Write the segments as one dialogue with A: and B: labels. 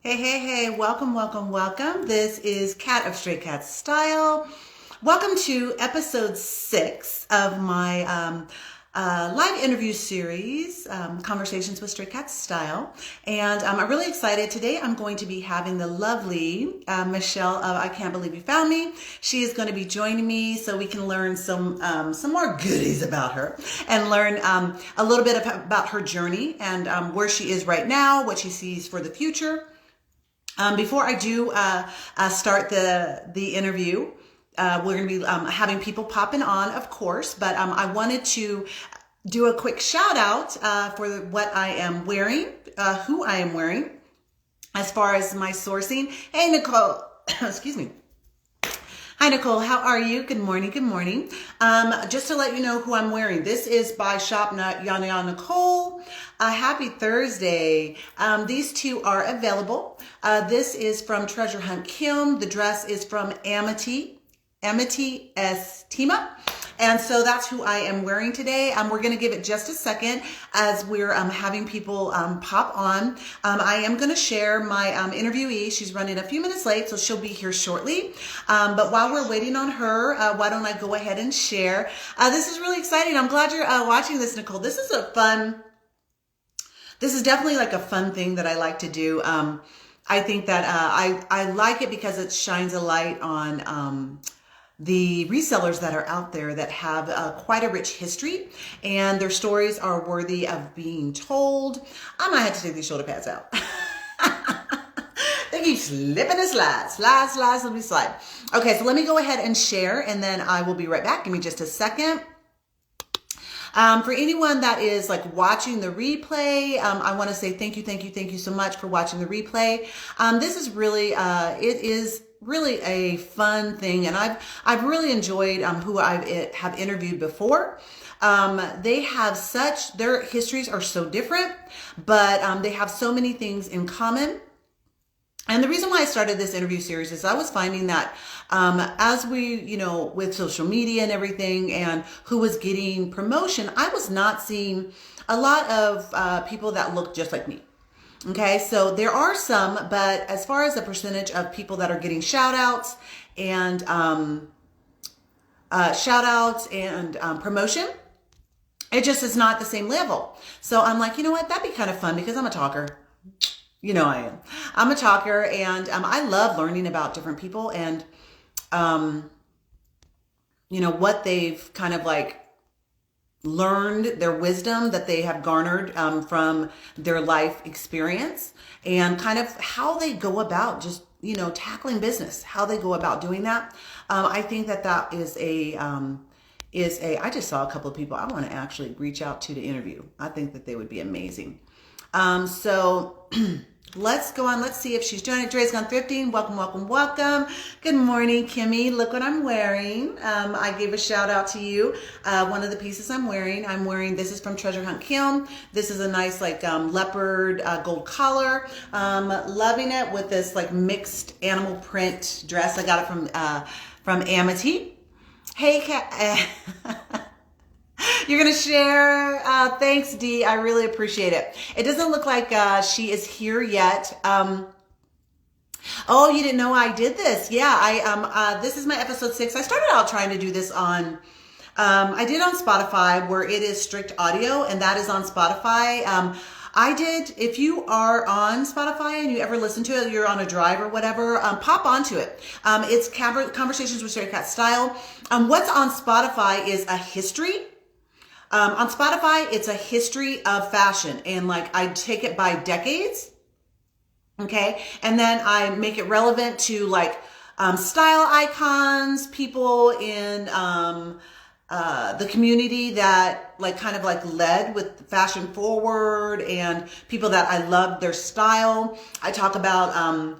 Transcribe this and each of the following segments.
A: Hey, welcome. This is Kat of StrayKatStyle. Welcome to episode 6 of my live interview series, Conversations with StrayKatStyle. And I'm really excited. Today I'm going to be having the lovely Michelle of I Can't Believe You Found Me. She is going to be joining me so we can learn some more goodies about her and learn a little bit about her journey and where she is right now, what she sees for the future. Before I do start the interview, we're going to be having people popping on, of course, but I wanted to do a quick shout out for what I am wearing, who I am wearing, as far as my sourcing. Hey, Nicole, excuse me. Hi, Nicole. How are you? Good morning. Just to let you know who I'm wearing. This is by Shop Yana Nicole. Happy Thursday. These two are available. This is from Treasure Hunt Kim. The dress is from Amity S. Tima. And so that's who I am wearing today. We're going to give it just a second as we're having people pop on. I am going to share my interviewee. She's running a few minutes late, so she'll be here shortly. But while we're waiting on her, why don't I go ahead and share? This is really exciting. I'm glad you're watching this, Nicole. This is definitely like a fun thing that I like to do. I think that I like it because it shines a light on the resellers that are out there that have quite a rich history, and their stories are worthy of being told. I might have to take these shoulder pads out. They keep slipping and slide, let me slide. Okay, so let me go ahead and share, and then I will be right back. Give me just a second. For anyone that is like watching the replay, I want to say thank you so much for watching the replay. This is really, it is really a fun thing, and I've really enjoyed who I have interviewed before. They have their histories are so different, but they have so many things in common. And the reason why I started this interview series is I was finding that as we, with social media and everything and who was getting promotion, I was not seeing a lot of people that look just like me. Okay, so there are some, but as far as the percentage of people that are getting shout outs and promotion, it just is not the same level. So I'm like, you know what, that'd be kind of fun because I'm a talker. You know I am. I'm a talker, and I love learning about different people and, what they've kind of like learned, their wisdom that they have garnered from their life experience, and kind of how they go about just, tackling business, how they go about doing that. I think that is I just saw a couple of people I want to actually reach out to interview. I think that they would be amazing. So let's go on. Let's see if she's joining. Dre's Gone Thrifting. Welcome. Good morning, Kimmy. Look what I'm wearing. I gave a shout out to you. One of the pieces I'm wearing, this is from Treasure Hunt Kim. This is a nice like leopard gold collar. Loving it with this like mixed animal print dress. I got it from Amity. Hey, Kat. You're going to share. Thanks, Dee. I really appreciate it. It doesn't look like she is here yet. Oh, you didn't know I did this? Yeah, this is my episode 6. I started out trying to do this on, I did on Spotify where it is strict audio, and that is on Spotify. If you are on Spotify and you ever listen to it, you're on a drive or whatever, pop onto it. It's Conversations with StrayKatStyle. What's on Spotify is a history. On Spotify, it's a history of fashion, and like I take it by decades, okay? And then I make it relevant to like style icons, people in the community that like kind of like led with fashion forward, and people that I love their style. I talk about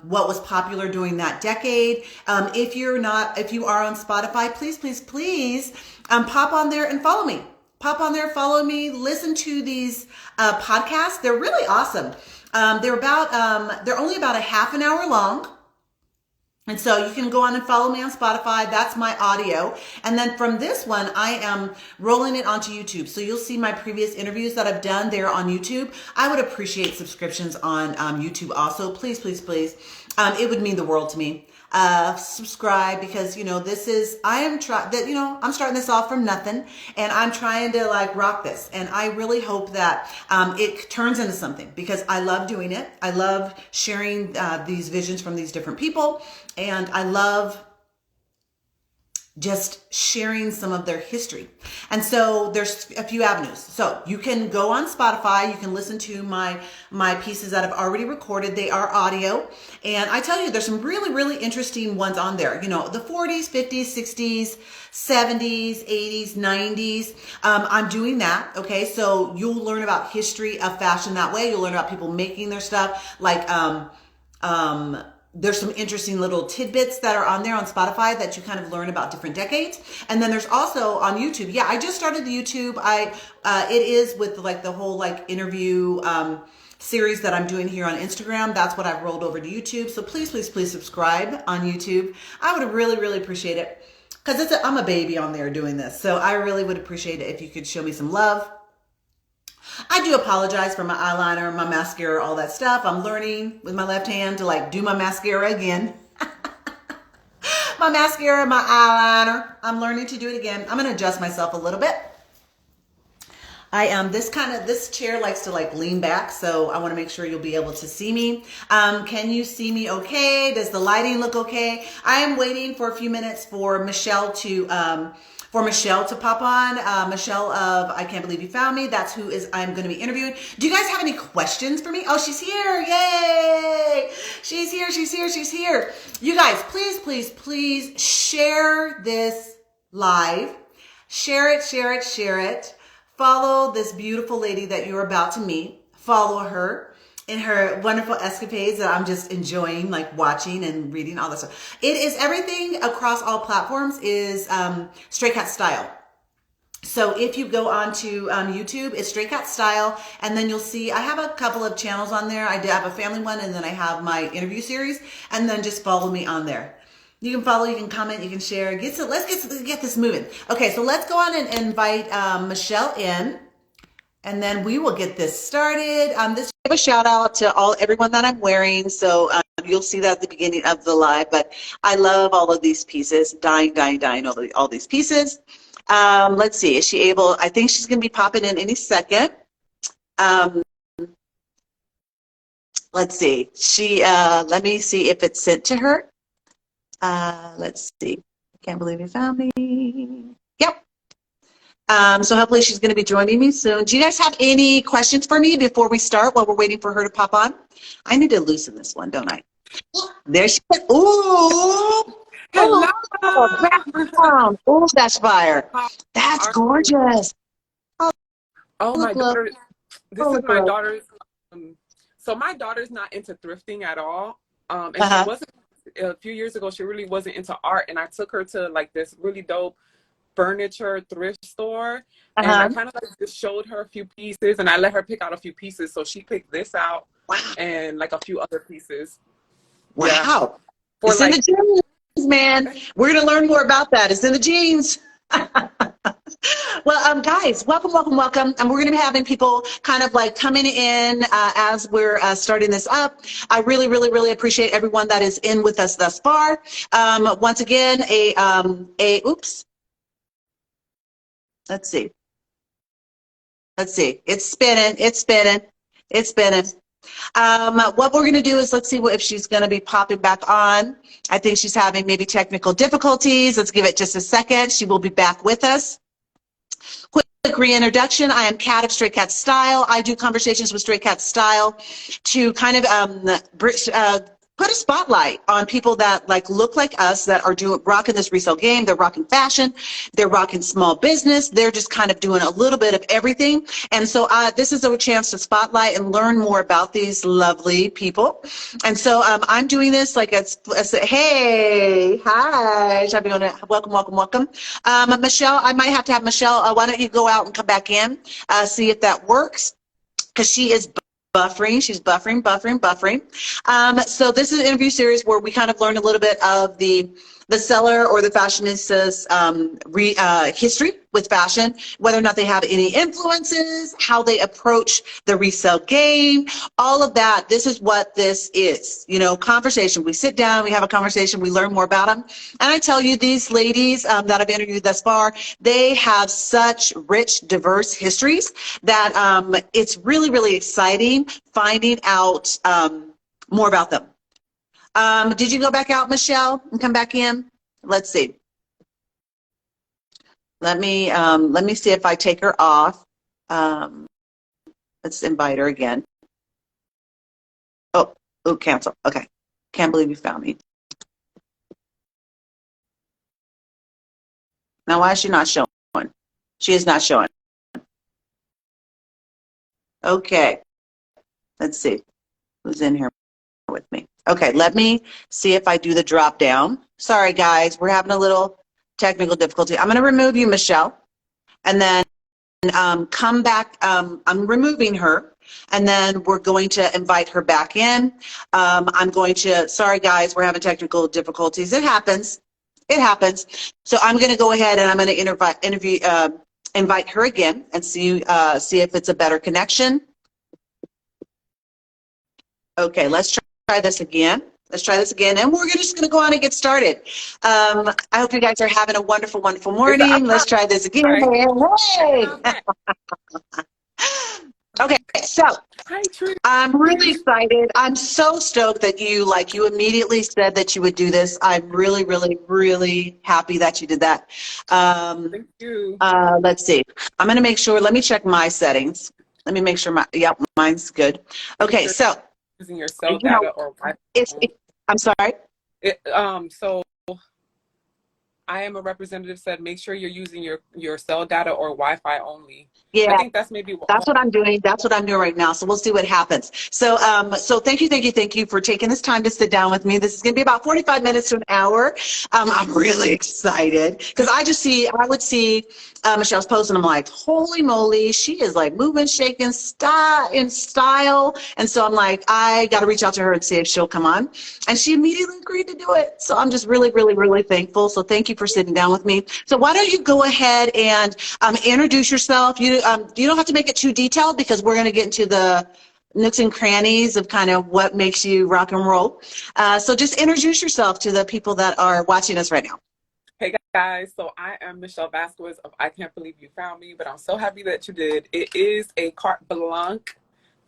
A: what was popular during that decade. If you are on Spotify, please pop on there and follow me. Pop on there, follow me, listen to these podcasts. They're really awesome. They're only about a half an hour long. And so you can go on and follow me on Spotify. That's my audio. And then from this one, I am rolling it onto YouTube. So you'll see my previous interviews that I've done there on YouTube. I would appreciate subscriptions on YouTube also. Please, please, please. It would mean the world to me. Subscribe, because this is, I'm starting this off from nothing, and I'm trying to like rock this, and I really hope that it turns into something, because I love doing it. I love sharing these visions from these different people, and I love just sharing some of their history. And so there's a few avenues. So you can go on Spotify, you can listen to my pieces that I've already recorded. They are audio. And I tell you, there's some really, really interesting ones on there. The 40s, 50s, 60s, 70s, 80s, 90s. I'm doing that. Okay. So you'll learn about history of fashion that way. You'll learn about people making their stuff, like, there's some interesting little tidbits that are on there on Spotify that you kind of learn about different decades. And then there's also on YouTube. Yeah, I just started the YouTube. It is with like the whole like interview series that I'm doing here on Instagram. That's what I've rolled over to YouTube. So please, please, please subscribe on YouTube. I would really, really appreciate it, because I'm a baby on there doing this. So I really would appreciate it if you could show me some love. I do apologize for my eyeliner, my mascara, all that stuff. I'm learning with my left hand to like do my mascara again. My mascara, my eyeliner. I'm learning to do it again. I'm going to adjust myself a little bit. This chair likes to like lean back, so I want to make sure you'll be able to see me. Can you see me okay? Does the lighting look okay? I am waiting for a few minutes for Michelle to pop on. Michelle of I Can't Believe You Found Me. That's who I'm going to be interviewing. Do you guys have any questions for me? Oh, she's here. Yay. She's here. She's here. She's here. You guys, please, please, please share this live. Share it, share it, share it. Follow this beautiful lady that you're about to meet. Follow her in her wonderful escapades that I'm just enjoying, like watching and reading all this stuff. It is everything across all platforms is StrayKatStyle. So if you go on to YouTube, it's StrayKatStyle, and then you'll see I have a couple of channels on there. I do have a family one, and then I have my interview series, and then just follow me on there. You can follow, you can comment, you can share. Let's get this moving. Okay, so let's go on and invite Michelle in, and then we will get this started. Give a shout out to everyone that I'm wearing. So you'll see that at the beginning of the live. But I love all of these pieces. Dying, all these pieces. Let's see. Is she able? I think she's going to be popping in any second. Let's see. Let me see if it's sent to her. Let's see. I Can't Believe You Found Me. Yep. So hopefully she's going to be joining me soon. Do you guys have any questions for me before we start while we're waiting for her to pop on? I need to loosen this one, don't I? There she is. Ooh.
B: Hello.
A: Oh, that's fire. That's gorgeous.
B: Oh, my daughter. This is my daughter's. So my daughter's not into thrifting at all. And she wasn't. A few years ago, she really wasn't into art, and I took her to like this really dope furniture thrift store, and I kind of like just showed her a few pieces, and I let her pick out a few pieces. So she picked this out, and like a few other pieces.
A: Wow, yeah. It's in the genes, man. We're gonna learn more about that. It's in the genes. Well, guys, welcome, welcome, welcome. And we're going to be having people kind of like coming in as we're starting this up. I really, really, really appreciate everyone that is in with us thus far. Once again, oops. Let's see. It's spinning. It's spinning. It's spinning. What we're going to do is let's see if she's going to be popping back on. I think she's having maybe technical difficulties. Let's give it just a second. She will be back with us. Quick reintroduction. I am Kat of StrayKatStyle. I do conversations with StrayKatStyle to kind of put a spotlight on people that like look like us, that are rocking this resale game. They're rocking fashion. They're rocking small business. They're just kind of doing a little bit of everything. And so this is a chance to spotlight and learn more about these lovely people. And so I'm doing this like hey, hi, welcome, welcome, welcome. Michelle, I might have to have Michelle. Why don't you go out and come back in, see if that works, because she is buffering. She's buffering. So this is an interview series where we kind of learn a little bit of the seller or the fashionista's history with fashion, whether or not they have any influences, how they approach the resale game, all of that. This is what this is, you know, conversation. We sit down, we have a conversation, we learn more about them. And I tell you, these ladies that I've interviewed thus far, they have such rich, diverse histories that it's really, really exciting finding out more about them. Did you go back out, Michelle, and come back in? Let's see. Let me see if I take her off. Let's invite her again. Oh, cancel. Okay. Can't believe you found me. Now, why is she not showing? She is not showing. Okay. Let's see who's in here with me. Okay, let me see if I do the drop down. Sorry, guys, we're having a little technical difficulty. I'm going to remove you, Michelle, and then come back. I'm removing her, and then we're going to invite her back in. I'm going to, sorry, guys, we're having technical difficulties. It happens. It happens. So I'm going to go ahead and I'm going to invite her again and see if it's a better connection. Okay, let's try this again. Let's try this again, and we're just going to go on and get started. I hope you guys are having a wonderful, wonderful morning. Let's try this again. Hey! Okay, so I'm really excited. I'm so stoked that you immediately said that you would do this. I'm really, really, really happy that you did that.
B: Thank you.
A: Let's see. I'm going to make sure. Let me check my settings. Let me make sure mine's good. Okay, so.
B: Using your cell data or Wi-Fi.
A: I'm sorry?
B: So I am a representative said make sure you're using your cell data or Wi-Fi only.
A: Yeah,
B: I think that's maybe
A: that's what I'm doing. That's what I'm doing right now. So we'll see what happens. So so thank you for taking this time to sit down with me. This is going to be about 45 minutes to an hour. I'm really excited because I would see Michelle's post and I'm like, holy moly, she is like moving, shaking, in style. And so I'm like, I got to reach out to her and see if she'll come on. And she immediately agreed to do it. So I'm just really, really, really thankful. So thank you for sitting down with me. So why don't you go ahead and introduce yourself. You don't have to make it too detailed because we're going to get into the nooks and crannies of kind of what makes you rock and roll. So just introduce yourself to the people that are watching us right now.
B: Hey guys, so I am Michelle Vasquez of I Can't Believe You Found Me, but I'm so happy that you did. It is a carte blanche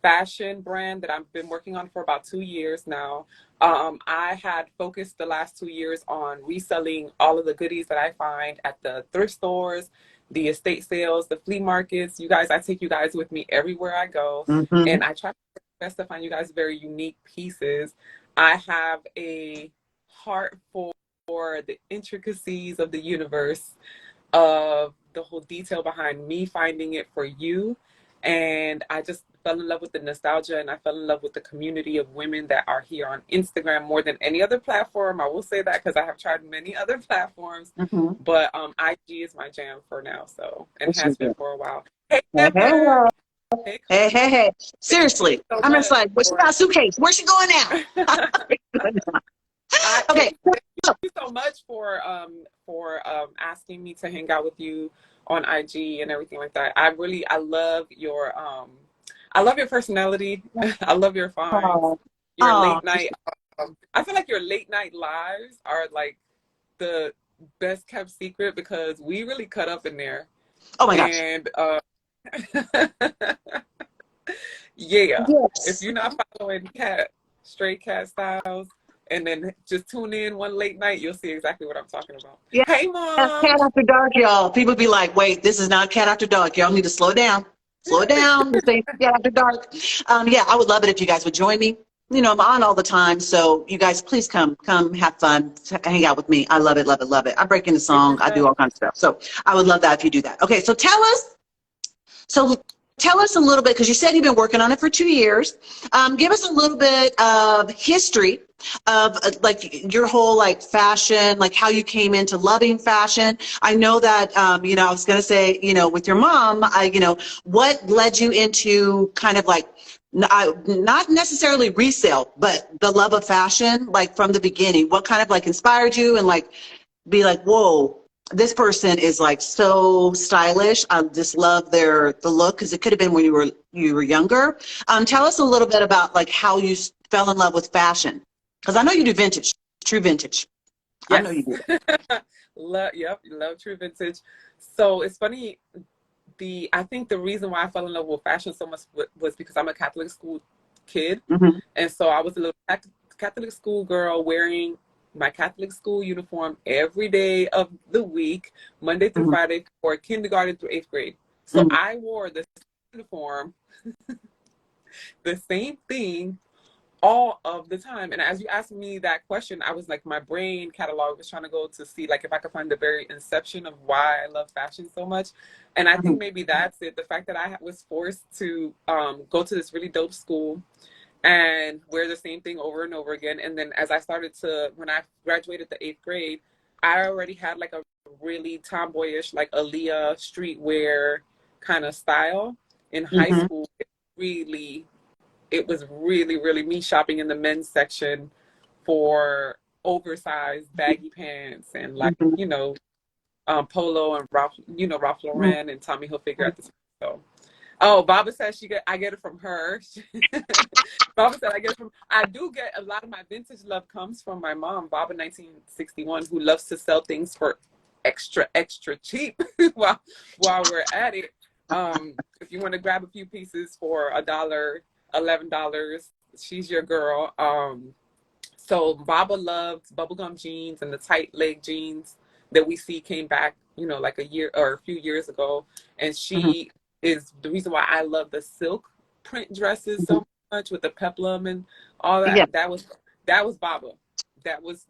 B: fashion brand that I've been working on for about 2 years now. I had focused the last 2 years on reselling all of the goodies that I find at the thrift stores, the estate sales, the flea markets. You guys, I take you guys with me everywhere I go.
A: Mm-hmm.
B: And I try my best to find you guys very unique pieces. I have a heart for the intricacies of the universe, of the whole detail behind me finding it for you. And I just fell in love with the nostalgia, and I fell in love with the community of women that are here on Instagram more than any other platform. I will say that because I have tried many other platforms, but IG is my jam for now. So, and has been for a while. Hey,
A: hey. Seriously, I'm just like, where's she got a suitcase? Where's she going now? Okay.
B: Thank you so much for asking me to hang out with you on IG and everything like that. I love your personality. I love your finds. Your late night. I feel like your late night lives are like the best kept secret because we really cut up in there.
A: Oh my gosh.
B: And yeah. Yes. If you're not following StrayKatStyle, and then just tune in one late night, you'll see exactly what I'm talking about. Yeah. Hey, Mom.
A: That's Cat After Dark, y'all. People be like, wait, this is not Cat After Dark. Y'all need to slow down. Slow down. This ain't Cat After Dark. Yeah, I would love it if you guys would join me. You know, I'm on all the time, so you guys, please come have fun, hang out with me. I love it, love it, love it. I break into song. I do all kinds of stuff. So I would love that if you do that. Okay, so tell us a little bit, because you said you've been working on it for 2 years. Give us a little bit of history of like your whole like fashion, like how you came into loving fashion. I know that, you know, I was going to say, you know, with your mom, you know, what led you into kind of like not necessarily resale, but the love of fashion, like from the beginning? What kind of like inspired you and like be like, whoa, this person is like so stylish. I just love the look, because it could have been when you were younger. Tell us a little bit about like how you fell in love with fashion, because I know you do vintage, true vintage.
B: Yes.
A: I know you do.
B: Love true vintage. So it's funny. I think the reason why I fell in love with fashion so much was because I'm a Catholic school kid, and so I was a little Catholic school girl wearing my Catholic school uniform every day of the week, Monday through Friday, for kindergarten through 8th grade. So I wore the uniform, the same thing all of the time. And as you asked me that question, I was like, my brain catalog was trying to go to see like if I could find the very inception of why I love fashion so much. And I think maybe that's it. The fact that I was forced to go to this really dope school and wear the same thing over and over again. And then as I started when I graduated the 8th grade, I already had like a really tomboyish, like Aaliyah streetwear kind of style in high school. It was really, really me shopping in the men's section for oversized baggy pants and like, Polo and Ralph Lauren and Tommy Hilfiger at the time. So, Baba says I get it from her. Baba said I get it from. I do get a lot of my vintage love comes from my mom, Baba 1961, who loves to sell things for extra cheap while we're at it. If you want to grab a few pieces for $1, $11, she's your girl. So Baba loved bubblegum jeans and the tight leg jeans that we see came back, like a year or a few years ago. And she is the reason why I love the silk print dresses so much with the peplum and all that. Yeah. That was Baba. That was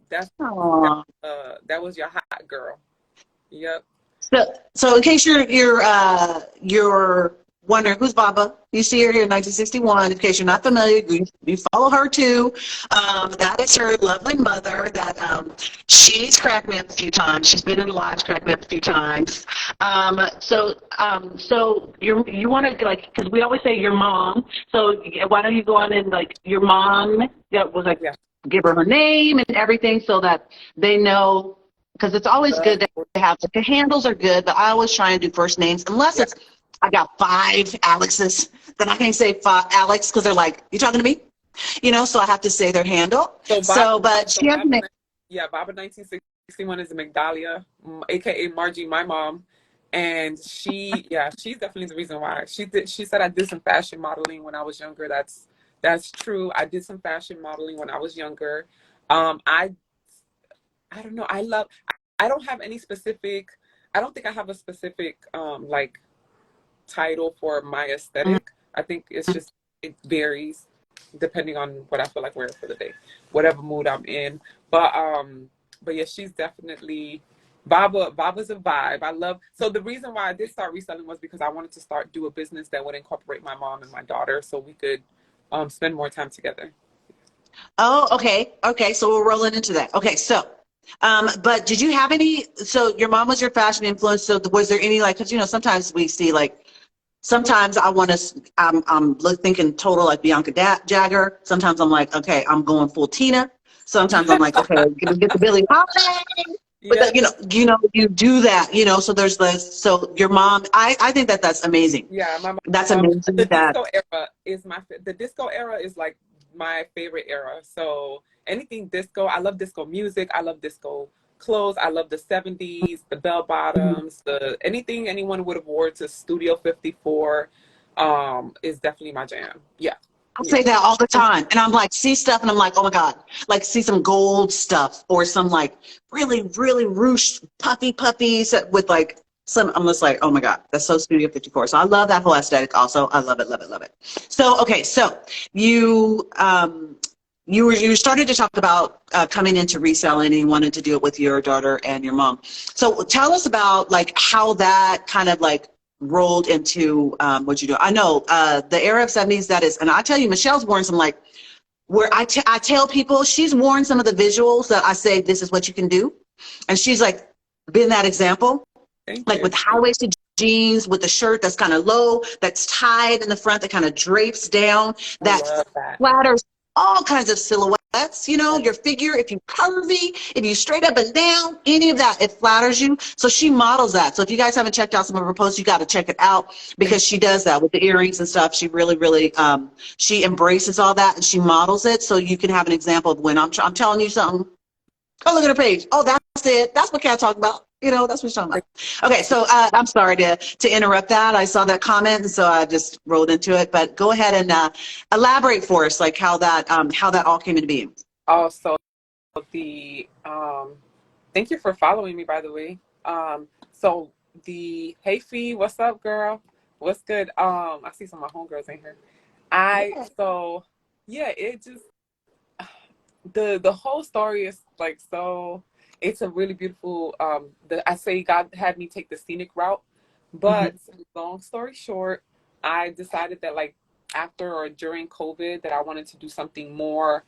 B: your hot girl. Yep.
A: So in case you're wondering who's Baba, you see her here in 1961. In case you're not familiar, you follow her too. That is her lovely mother. That she's cracked me up a few times. She's been in the lives, cracked me up a few times. So you want to like, because we always say your mom. So why don't you go on and like your mom? That was like give her name and everything so that they know. Because it's always good to have, like, the handles are good, but I always try and do first names, unless it's, I got 5 Alexes, then I can't say 5 Alex, because they're like, you talking to me? So I have to say their handle. But she has a name.
B: Yeah, Baba 1961 is Migdalia, a.k.a. Margie, my mom. And she's definitely the reason why. She said I did some fashion modeling when I was younger. That's true. I did some fashion modeling when I was younger. I don't know. I don't have any specific, I don't think I have a specific, like title for my aesthetic. I think it's just, it varies depending on what I feel like wearing for the day, whatever mood I'm in. But yeah, she's definitely, Baba's a vibe. So the reason why I did start reselling was because I wanted to do a business that would incorporate my mom and my daughter so we could spend more time together.
A: Oh, okay. Okay. So we're rolling into that. Okay. So, but did you have any, so your mom was your fashion influence. So was there any, like, cause sometimes we see like, sometimes I'm thinking total like Bianca Jagger. Sometimes I'm like, okay, I'm going full Tina. Sometimes I'm like, okay, get the Billie Holiday. But you do that, so there's this, so your mom, I think that's amazing.
B: Yeah. My mom,
A: that's amazing.
B: The disco era is like my favorite era. So anything disco, I love disco music. I love disco clothes. I love the 70s, the bell bottoms, anything anyone would have wore to Studio 54 is definitely my jam. Yeah.
A: I say that all the time. And I'm like, see stuff and I'm like, oh my God, like see some gold stuff or some like really, really ruched puffy with like I'm just like, oh my God, that's so Studio 54. So I love that whole aesthetic also. I love it, love it, love it. So, okay. So you started to talk about coming into reselling and you wanted to do it with your daughter and your mom. So tell us about like how that kind of like rolled into what you do. I know the era of 70s, that is, and I tell you, Michelle's worn some like, where I tell people she's worn some of the visuals that I say, this is what you can do. And she's like been that example, like with high-waisted jeans with a shirt that's kind of low, that's tied in the front, that kind of drapes down, that flatters all kinds of silhouettes, you know, your figure, if you curvy, if you straight up and down, any of that, it flatters you. So she models that. So if you guys haven't checked out some of her posts, you got to check it out, because she does that with the earrings and stuff. She really, really, she embraces all that and she models it. So you can have an example of when I'm telling you something. Oh, look at her page. Oh, that's it. That's what Kat's talking about. You know, that's what she's talking about. Okay, so I'm sorry to interrupt that. I saw that comment, and so I just rolled into it. But go ahead and elaborate for us, like how that all came into being.
B: Oh, so the thank you for following me, by the way. So the hey Fee, what's up, girl? What's good? I see some of my homegirls in here. So yeah, it just the whole story is like, so it's a really beautiful I say God had me take the scenic route, but long story short, I decided that like after or during COVID that I wanted to do something more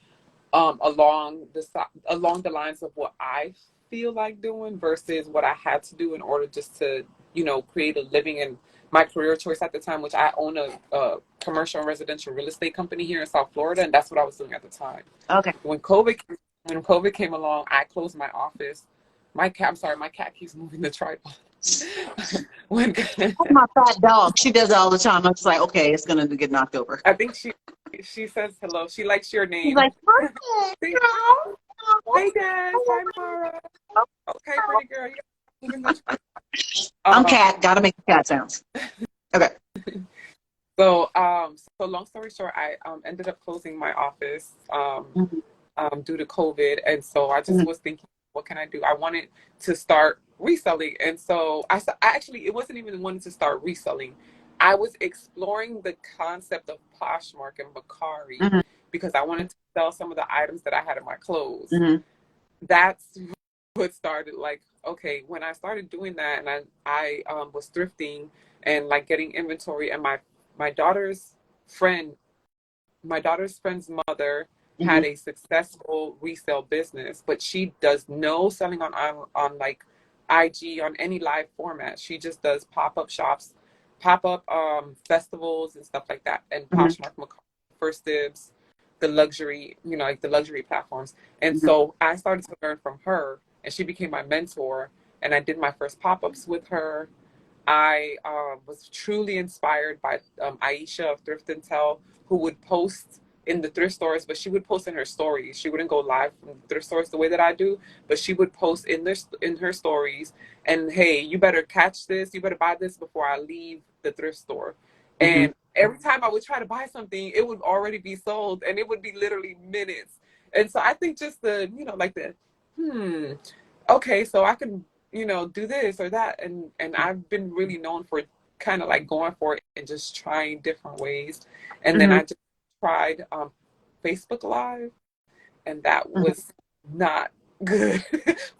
B: along the lines of what I feel like doing versus what I had to do in order just to, you know, create a living. And my career choice at the time, which I own a commercial and residential real estate company here in South Florida, and that's what I was doing at the time.
A: Okay.
B: When COVID came along, I closed my office. My cat keeps moving the tripod.
A: That's my fat dog. She does it all the time. I'm just like, okay, it's gonna get knocked over.
B: I think she says hello. She likes your name.
A: She's like,
B: hey Dad, hi Mara. Okay, pretty girl.
A: I'm Cat. Gotta make the cat sounds. Okay.
B: So long story short, I ended up closing my office due to COVID, and so I just was thinking, what can I do? I wanted to start reselling, and so I actually, it wasn't even wanting to start reselling. I was exploring the concept of Poshmark and Bakari because I wanted to sell some of the items that I had in my clothes. That's what started, like, okay, when I started doing that, and I was thrifting and like getting inventory, and my daughter's friend's mother had a successful resale business, but she does no selling on like IG, on any live format. She just does pop-up shops, pop-up festivals and stuff like that. And Poshmark, First Dibs, the luxury, you know, like the luxury platforms. And so I started to learn from her, and she became my mentor, and I did my first pop-ups with her. I was truly inspired by Aisha of Thrift and Tell, who would post in the thrift stores, but she would post in her stories. She wouldn't go live from the thrift stores the way that I do, but she would post in her stories, and hey, you better catch this, you better buy this before I leave the thrift store. And every time I would try to buy something, it would already be sold, and it would be literally minutes. And so I think just the, you know, like the, okay, so I can, you know, do this or that. And I've been really known for kind of like going for it and just trying different ways. And then I just tried Facebook Live, and that was not good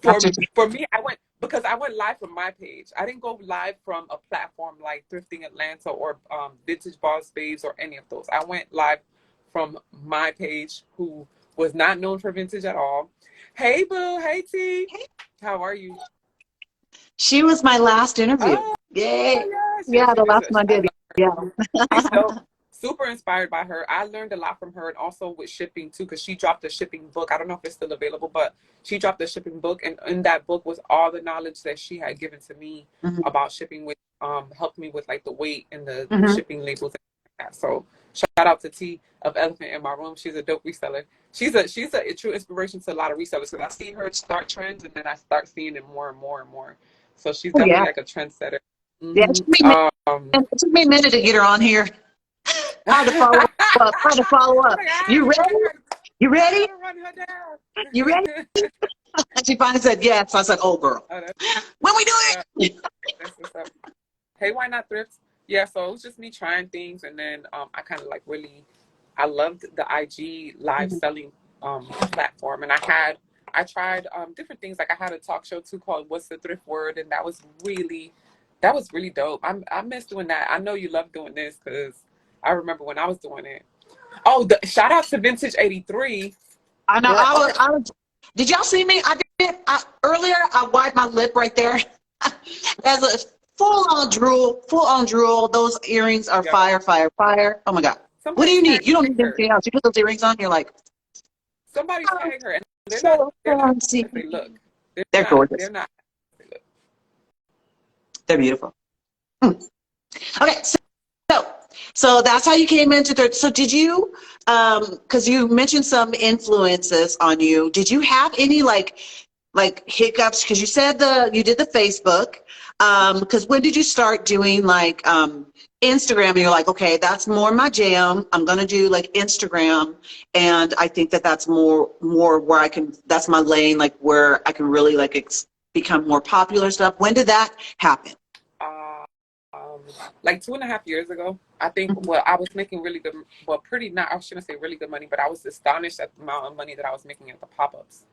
B: for me. I went live from my page. I didn't go live from a platform like Thrifting Atlanta or Vintage Boss Babes or any of those. I went live from my page, who was not known for vintage at all. Hey boo, hey T, how are you?
A: She was my last interview. Yay. Yeah, the last one I did. Yeah.
B: So super inspired by her. I learned a lot from her, and also with shipping too, because she dropped a shipping book. I don't know if it's still available, but she dropped a shipping book, and in that book was all the knowledge that she had given to me about shipping, which helped me with like the weight and the shipping labels and like that. So shout out to T of Elephant in My Room. She's a dope reseller. She's a true inspiration to a lot of resellers, because I see her start trends, and then I start seeing it more and more and more. So she's definitely like a trendsetter.
A: Yeah, it took me a minute to get her on here. How to follow up. You ready? You ready? You ready? And she finally said yes. So I said, oh girl, when we do it.
B: That's what's up. Hey, why not thrift? Yeah, so it was just me trying things, and then I kind of like I loved the IG live selling platform, and I tried different things. Like I had a talk show too called What's the Thrift Word, and that was really dope. I miss doing that. I know you love doing this, because I remember when I was doing it. Oh, shout out to Vintage 83.
A: I know. I was. Did y'all see me? Earlier. I wiped my lip right there. full on drool. Those earrings are fire, fire, fire. Oh my God. What do you need? You don't need anything else. You put those earrings on, you're like,
B: somebody tag her, and they're
A: so
B: not
A: fancy.
B: they look.
A: They're gorgeous.
B: They're not.
A: They're beautiful. Okay, so that's how you came into third. So did you, because you mentioned some influences on you, did you have any like hiccups? Because you said you did the Facebook. Because when did you start doing like Instagram? And you're like, okay, that's more my jam. I'm gonna do like Instagram, and I think that's more where I can. That's my lane, like where I can really like become more popular stuff. When did that happen?
B: Like 2.5 years ago, I think. Well, I was making really good, well, I shouldn't say really good money, but I was astonished at the amount of money that I was making at the pop-ups.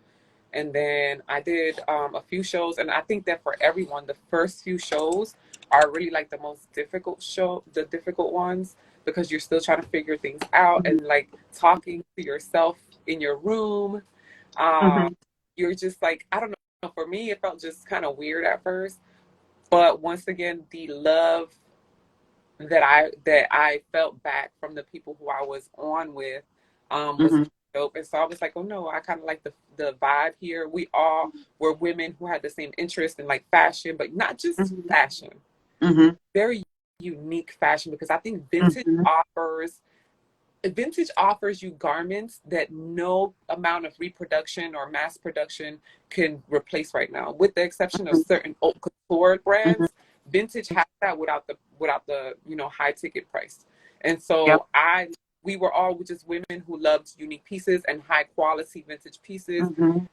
B: And then I did a few shows, and I think that for everyone, the first few shows are really like the most the difficult ones, because you're still trying to figure things out and like talking to yourself in your room. You're just like, I don't know. For me, it felt just kind of weird at first. But once again, the love that I felt back from the people who I was on with was dope. And so I was like, oh no, I kind of like the vibe here. We all were women who had the same interest in like fashion, but not just fashion. Very unique fashion, because I think vintage offers you garments that no amount of reproduction or mass production can replace right now, with the exception of certain haute couture brands. Vintage has that without the high ticket price. And so we were all just women who loved unique pieces and high quality vintage pieces.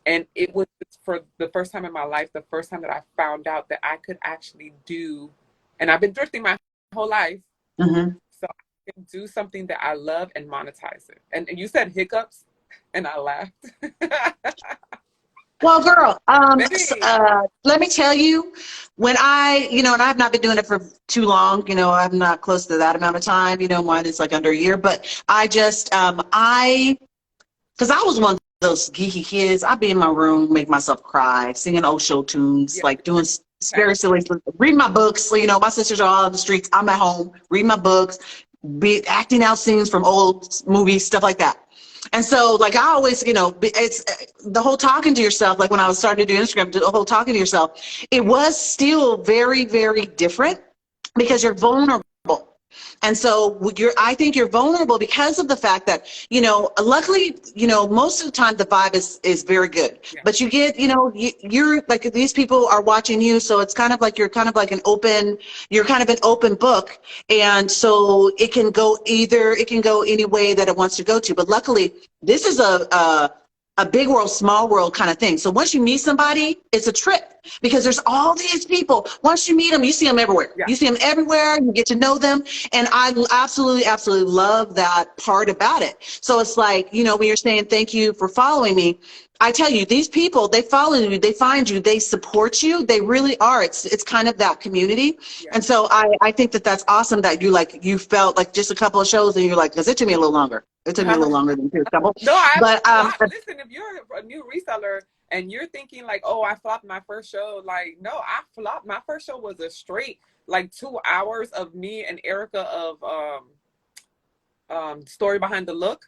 B: And it was, for the first time in my life, the first time that I found out that I could actually do, and I've been thrifting my whole life, so I can do something that I love and monetize it. And you said hiccups, and I laughed.
A: Well, girl, let me tell you, when and I've not been doing it for too long, I'm not close to that amount of time, mine is like under a year, but I just, because I was one of those geeky kids. I'd be in my room, make myself cry, singing old show tunes, like doing very silly, reading my books. My sisters are all on the streets. I'm at home, reading my books, be acting out scenes from old movies, stuff like that. And so, like, I always, it's the whole talking to yourself, like when I was starting to do Instagram, the whole talking to yourself, it was still very, very different, because you're vulnerable. And so I think you're vulnerable because of the fact that, luckily, most of the time the vibe is very good. But you get, you're like, these people are watching you. So it's kind of like, you're kind of an open book. And so it can go any way that it wants to go to. But luckily, this is a big world, small world kind of thing. So once you meet somebody, it's a trip, because there's all these people. Once you meet them, you see them everywhere. You see them everywhere. You get to know them. And I absolutely, absolutely love that part about it. So it's like, when you're saying thank you for following me, I tell you, these people, they follow you, they find you, they support you. They really are. It's kind of that community. And so I think that's awesome that you felt like just a couple of shows and you're like, because it took me a little longer. It took me a little longer than a couple.
B: No, listen, if you're a new reseller and you're thinking like, oh, I flopped my first show, like, no, I flopped. My first show was a straight like 2 hours of me and Erica of Story Behind the Look.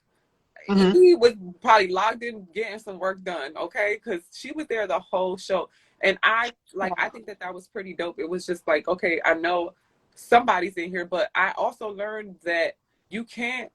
B: He was probably logged in getting some work done, okay? Because she was there the whole show. And I think that was pretty dope. It was just like, okay, I know somebody's in here, but I also learned that you can't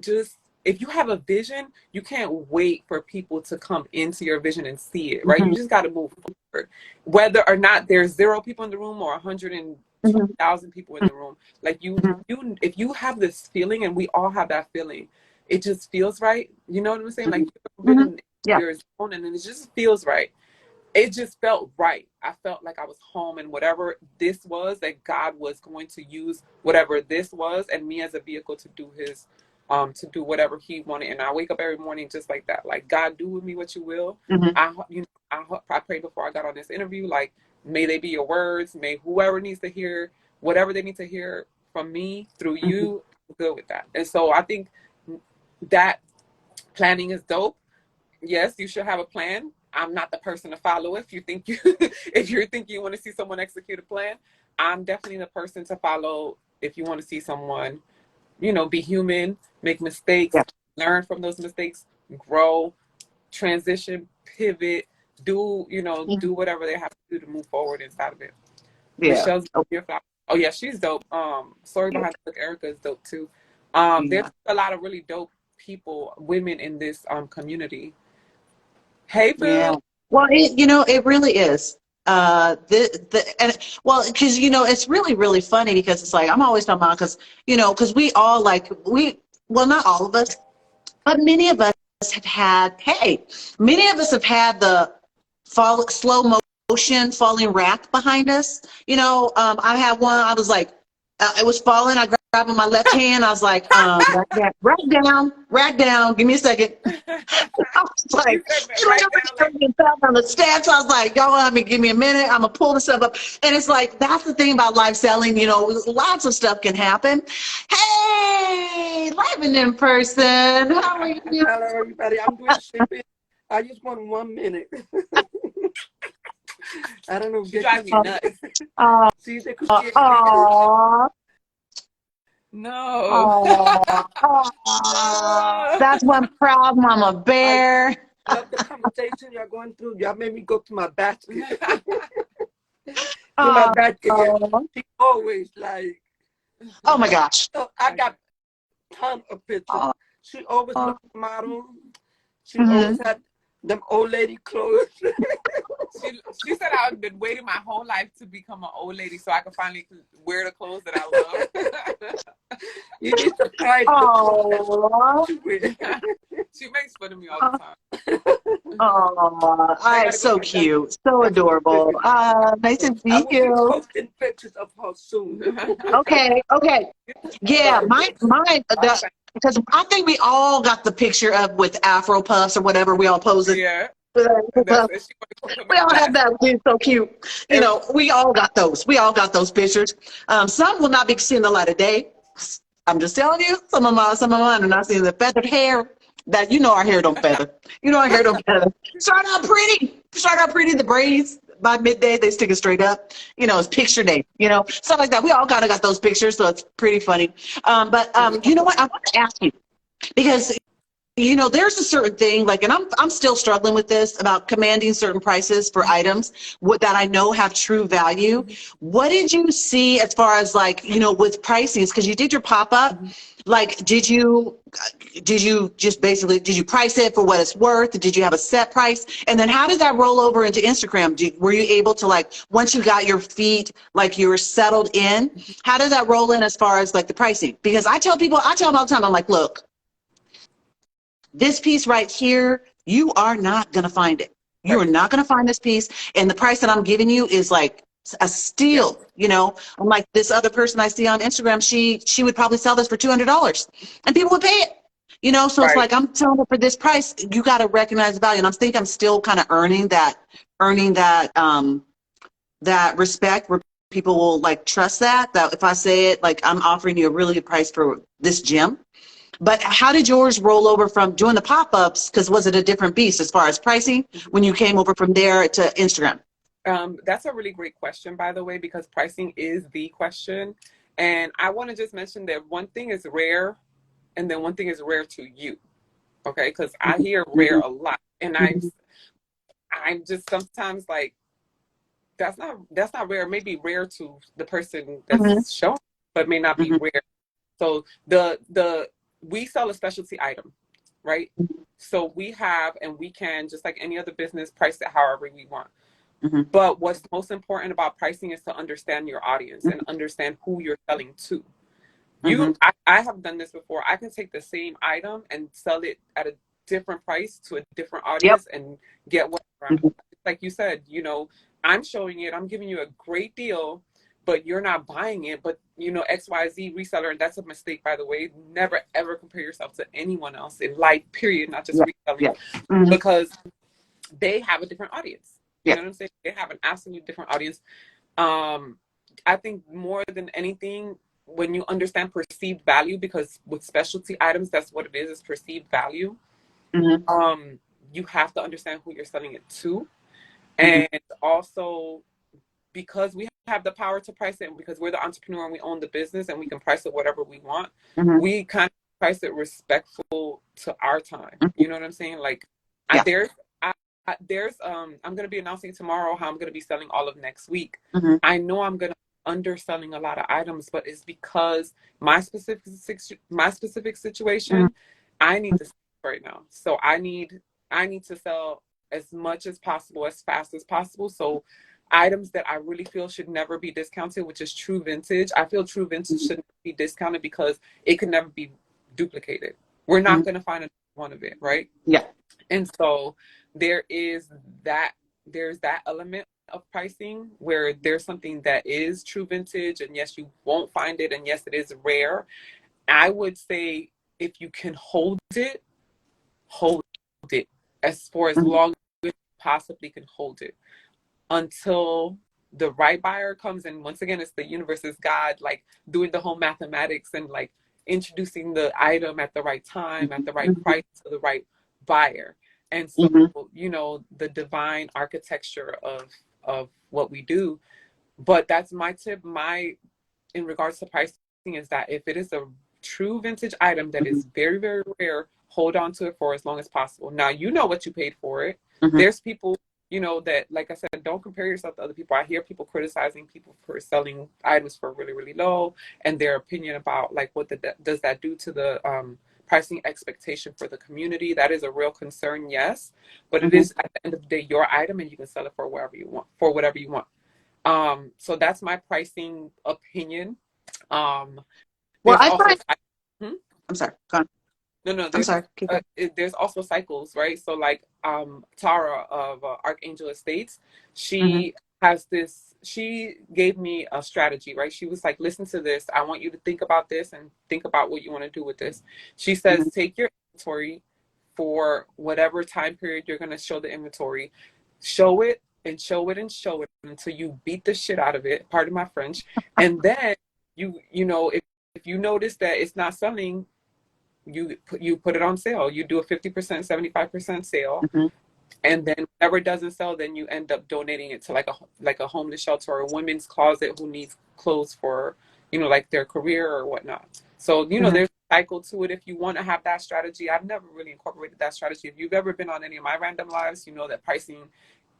B: just, if you have a vision, you can't wait for people to come into your vision and see it, right? You just got to move forward. Whether or not there's 0 people in the room or 120,000 people in the room, like if you have this feeling, and we all have that feeling, it just feels right. You know what I'm saying? Like you've been in your zone, and it just feels right. It just felt right. I felt like I was home, and whatever this was, that God was going to use whatever this was, and me as a vehicle to do his, to do whatever he wanted. And I wake up every morning just like that. Like, God, do with me what you will. I prayed before I got on this interview, like, may they be your words. May whoever needs to hear whatever they need to hear from me through you, I'm good with that. And so I think that planning is dope. Yes, you should have a plan. I'm not the person to follow if you think you want to see someone execute a plan. I'm definitely the person to follow if you want to see someone, you know, be human, make mistakes, learn from those mistakes, grow, transition, pivot, do, you know, do whatever they have to do to move forward inside of it. Michelle's your flower. Oh yeah, she's dope. Story behind the book, Erica is dope too. There's a lot of really dope people, women in this community. Hey, Phil.
A: Well, it really is. Because it's really funny because it's like I'm always talking about because we all not all of us, but many of us have had the slow motion falling rack behind us. I had one. I was like, it was falling. I grabbed with my left hand. I was like, rack down. Give me a second. I was like, fell down the steps. I was like, y'all let me give me a minute. I'm gonna pull this stuff up. And it's like that's the thing about live selling. Lots of stuff can happen. Hey, live and in person. How are you?
C: Hello, everybody. I'm doing shipping. I just want 1 minute. I don't know.
B: You drive me nuts.
C: See, they could
B: No.
A: That's one proud mama bear.
C: I love the conversation you're going through. Y'all made me go to my basket. My basket. She always like.
A: Oh my gosh.
C: So I got a ton of pictures. She always looked model. She always had them old lady clothes.
B: She said I've been waiting my whole life to become an old lady so I can finally wear the clothes that I love.
C: You need to try
B: She makes fun of me all the time.
A: Oh, so cute, so adorable. Nice to meet you.
C: I will be posting pictures of her soon.
A: Okay. Yeah, because I think we all got the picture of with Afro puffs or whatever we all posed.
B: Yeah.
A: We all have that. It's so cute. We all got those. We all got those pictures. Some will not be seeing the light of day. I'm just telling you, some of mine are not seeing the feathered hair. That our hair don't feather. Our hair don't feather. Start out pretty. The braids by midday they stick it straight up. It's picture day. Stuff like that. We all kind of got those pictures, so it's pretty funny. But you know what? I want to ask you because there's a certain thing and I'm still struggling with this about commanding certain prices for items that I know have true value. What did you see as far as with pricings? Because you did your pop-up. Did you just basically, did you price it for what it's worth? Did you have a set price? And then how did that roll over into Instagram? Were you able to once you got your feet, you were settled in, how did that roll in as far as the pricing? Because I tell them all the time, I'm like, look, this piece right here, you are not going to find it. You are not going to find this piece. And the price that I'm giving you is a steal. I'm like this other person I see on Instagram, she would probably sell this for $200 and people would pay it. So it's I'm telling her for this price, you got to recognize the value. And I think I'm still kind of earning that respect where people will trust that if I say it, I'm offering you a really good price for this gem. But how did yours roll over from doing the pop-ups? Because was it a different beast as far as pricing when you came over from there to Instagram?
B: That's a really great question, by the way, because pricing is the question. And I want to just mention that one thing is rare, and then one thing is rare to you. Okay, because I hear rare a lot, and I'm just sometimes that's not rare. Maybe rare to the person that's showing, but may not be rare. So we sell a specialty item, right? So we have, and we can, just like any other business, price it however we want. But what's most important about pricing is to understand your audience and understand who you're selling to. I have done this before. I can take the same item and sell it at a different price to a different audience and get what, like you said, I'm showing it, I'm giving you a great deal, but you're not buying it. But XYZ reseller, and that's a mistake, by the way. Never ever compare yourself to anyone else in life, period, not just reselling, because they have a different audience. You know what I'm saying? They have an absolutely different audience. I think more than anything, when you understand perceived value, because with specialty items, that's what it is perceived value. You have to understand who you're selling it to. And also, because we have the power to price it, because we're the entrepreneur and we own the business and we can price it whatever we want. We kind of price it respectful to our time. You know what I'm saying? Like, I'm going to be announcing tomorrow how I'm going to be selling all of next week. I know I'm going to be underselling a lot of items, but it's because my specific situation, I need to sell right now. So I need to sell as much as possible, as fast as possible. So items that I really feel should never be discounted, which is true vintage. I feel true vintage shouldn't be discounted because it can never be duplicated. We're not going to find another one of it, right?
A: Yeah.
B: And so there's that element of pricing where there's something that is true vintage, and yes, you won't find it, and yes, it is rare. I would say if you can hold it as for as long as you possibly can hold it, until the right buyer comes. And once again, it's the universe, is God, like doing the whole mathematics and like introducing the item at the right time, at the right price to the right buyer. And so, you know, the divine architecture of what we do. But that's my tip. In regards to pricing, is that if it is a true vintage item that is very, very rare, hold on to it for as long as possible. Now, you know what you paid for it. There's people, you know, that, like I said, don't compare yourself to other people. I hear people criticizing people for selling items for really, really low, and their opinion about like what does that do to the pricing expectation for the community. That is a real concern, yes, but it is at the end of the day your item, and you can sell it for whatever you want. So that's my pricing opinion.
A: Well, I find. I'm sorry. Go on.
B: No,
A: I'm sorry.
B: There's also cycles, right? So like Tara of Archangel Estates, she has this, she gave me a strategy, right? She was like, listen to this. I want you to think about this and think about what you want to do with this. She says, take your inventory for whatever time period you're going to show the inventory, show it and show it and show it until you beat the shit out of it. Pardon my French. And then you know, if you notice that it's not selling, you put it on sale. You do a 50%, 75% sale, and then whatever it doesn't sell, then you end up donating it to like a homeless shelter or a women's closet who needs clothes for, you know, like their career or whatnot. So, you know, there's a cycle to it. If you want to have that strategy, I've never really incorporated that strategy. If you've ever been on any of my random lives, you know that pricing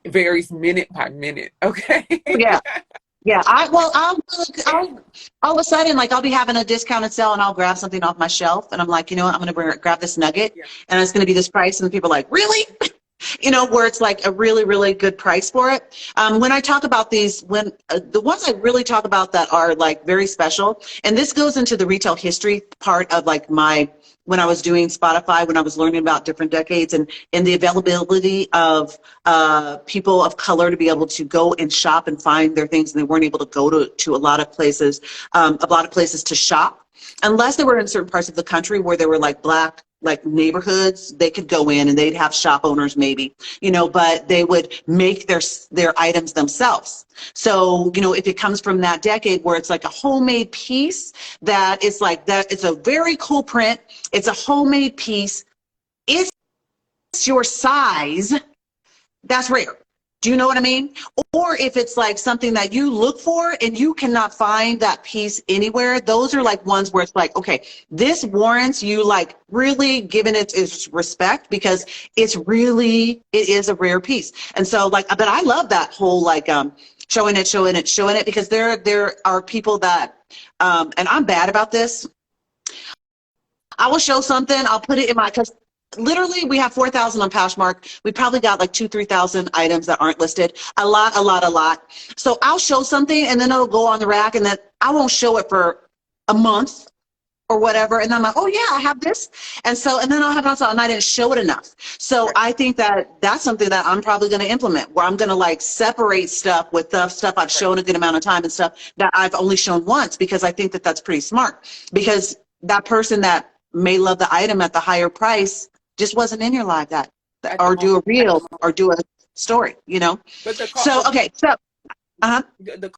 B: varies minute by minute. Okay.
A: Yeah. Yeah, I'll all of a sudden, like, I'll be having a discounted sale and I'll grab something off my shelf and I'm like, you know what, I'm going to grab this nugget and it's going to be this price, and people are like, really? You know, where it's like a really, really good price for it. When I talk about these, the ones I really talk about that are like very special, and this goes into the retail history part of like when I was doing Spotify, when I was learning about different decades and the availability of people of color to be able to go and shop and find their things, and they weren't able to go to a lot of places to shop unless they were in certain parts of the country where there were like Black like neighborhoods. They could go in and they'd have shop owners maybe, you know, but they would make their items themselves. So, you know, if it comes from that decade where it's like a homemade piece, that it's like that, it's a very cool print, it's a homemade piece, it's your size, that's rare. Do you know what I mean? Or if it's like something that you look for and you cannot find that piece anywhere, those are like ones where it's like, okay, this warrants you like really giving it its respect, because it is a rare piece. And so like, but I love that whole like showing it, because there are people that, and I'm bad about this. I will show something, I'll put it in because literally we have 4,000 on Poshmark. We probably got like 3,000 items that aren't listed. A lot. So I'll show something and then it'll go on the rack, and then I won't show it for a month or whatever. And then I'm like, oh yeah, I have this. And then I'll have it on sale, and I didn't show it enough. So I think that's something that I'm probably going to implement, where I'm going to like separate stuff with the stuff I've shown a good amount of time and stuff that I've only shown once, because I think that that's pretty smart, because that person that may love the item at the higher price just wasn't in your life or do a reel or do a story, you know?
B: But the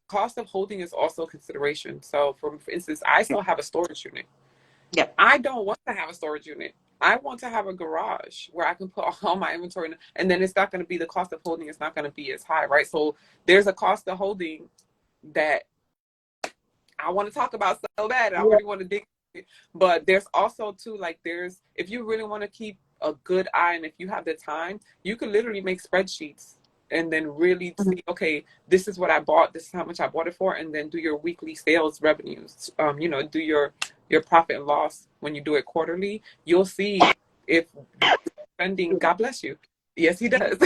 B: cost of holding is also a consideration. So for instance, I still have a storage unit.
A: Yeah.
B: I don't want to have a storage unit. I want to have a garage where I can put all my inventory in, and then it's not going to be, the cost of holding is not going to be as high, right? So there's a cost of holding that I want to talk about so bad. I really want to dig. But there's also too, like, there's, if you really want to keep a good eye and if you have the time, you can literally make spreadsheets and then really see, okay, this is what I bought, this is how much I bought it for, and then do your weekly sales revenues. You know, do your profit and loss when you do it quarterly. You'll see if spending, God bless you. Yes, he does.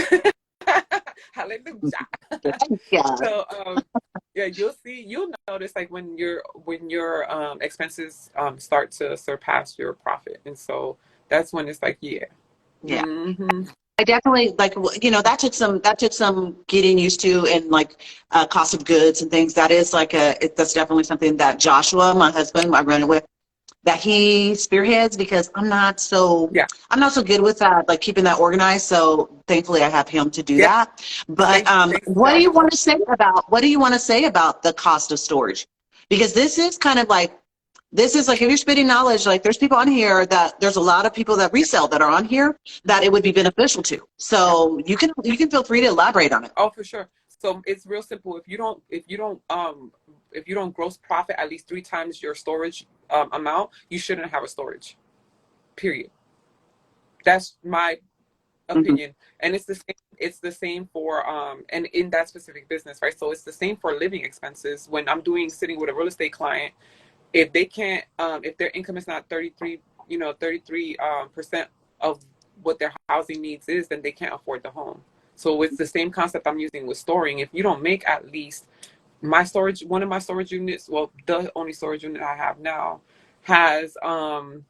B: Hallelujah. So yeah, you'll notice like when your expenses start to surpass your profit, and so that's when it's like, yeah.
A: I definitely, like, you know, that took some getting used to, and like cost of goods and things. That is like that's definitely something that Joshua, my husband, I run it with, that he spearheads, because I'm not so good with that, like keeping that organized. So thankfully I have him to do that. But what do you want to say about the cost of storage? Because this is kind of like, if you're spitting knowledge, like there's people on here that there's a lot of people that resell that are on here that it would be beneficial to. So you can feel free to elaborate on it.
B: Oh, for sure. So it's real simple. If you don't gross profit at least 3 times your storage amount, you shouldn't have a storage. Period. That's my opinion. And it's the same for and in that specific business, right? So it's the same for living expenses. When I'm sitting with a real estate client, if they can't if their income is not 33% of what their housing needs is, then they can't afford the home. So it's the same concept I'm using with storing. If you don't make at least one of my storage units, well, the only storage unit I have now has, I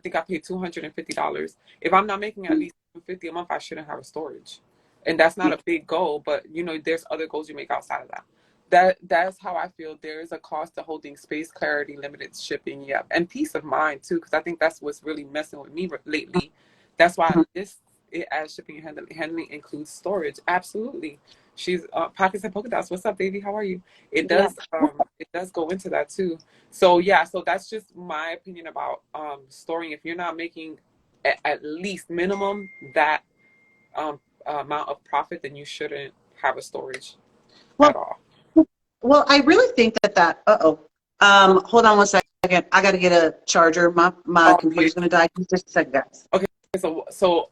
B: think I paid $250. If I'm not making at least $250 a month, I shouldn't have a storage. And that's not a big goal, but you know, there's other goals you make outside of that. That's how I feel. There is a cost to holding space, clarity, limited shipping, and peace of mind too, because I think that's what's really messing with me lately. That's why I list it as shipping and handling includes storage. Absolutely. She's Pockets and Polka Dots. What's up, baby? How are you? It does go into that too. So so that's just my opinion about storing. If you're not making at least minimum that amount of profit, then you shouldn't have a storage at all.
A: Well, I really think that hold on 1 second. I got to get a charger. My computer's going to die. Just a second, guys.
B: Okay. So,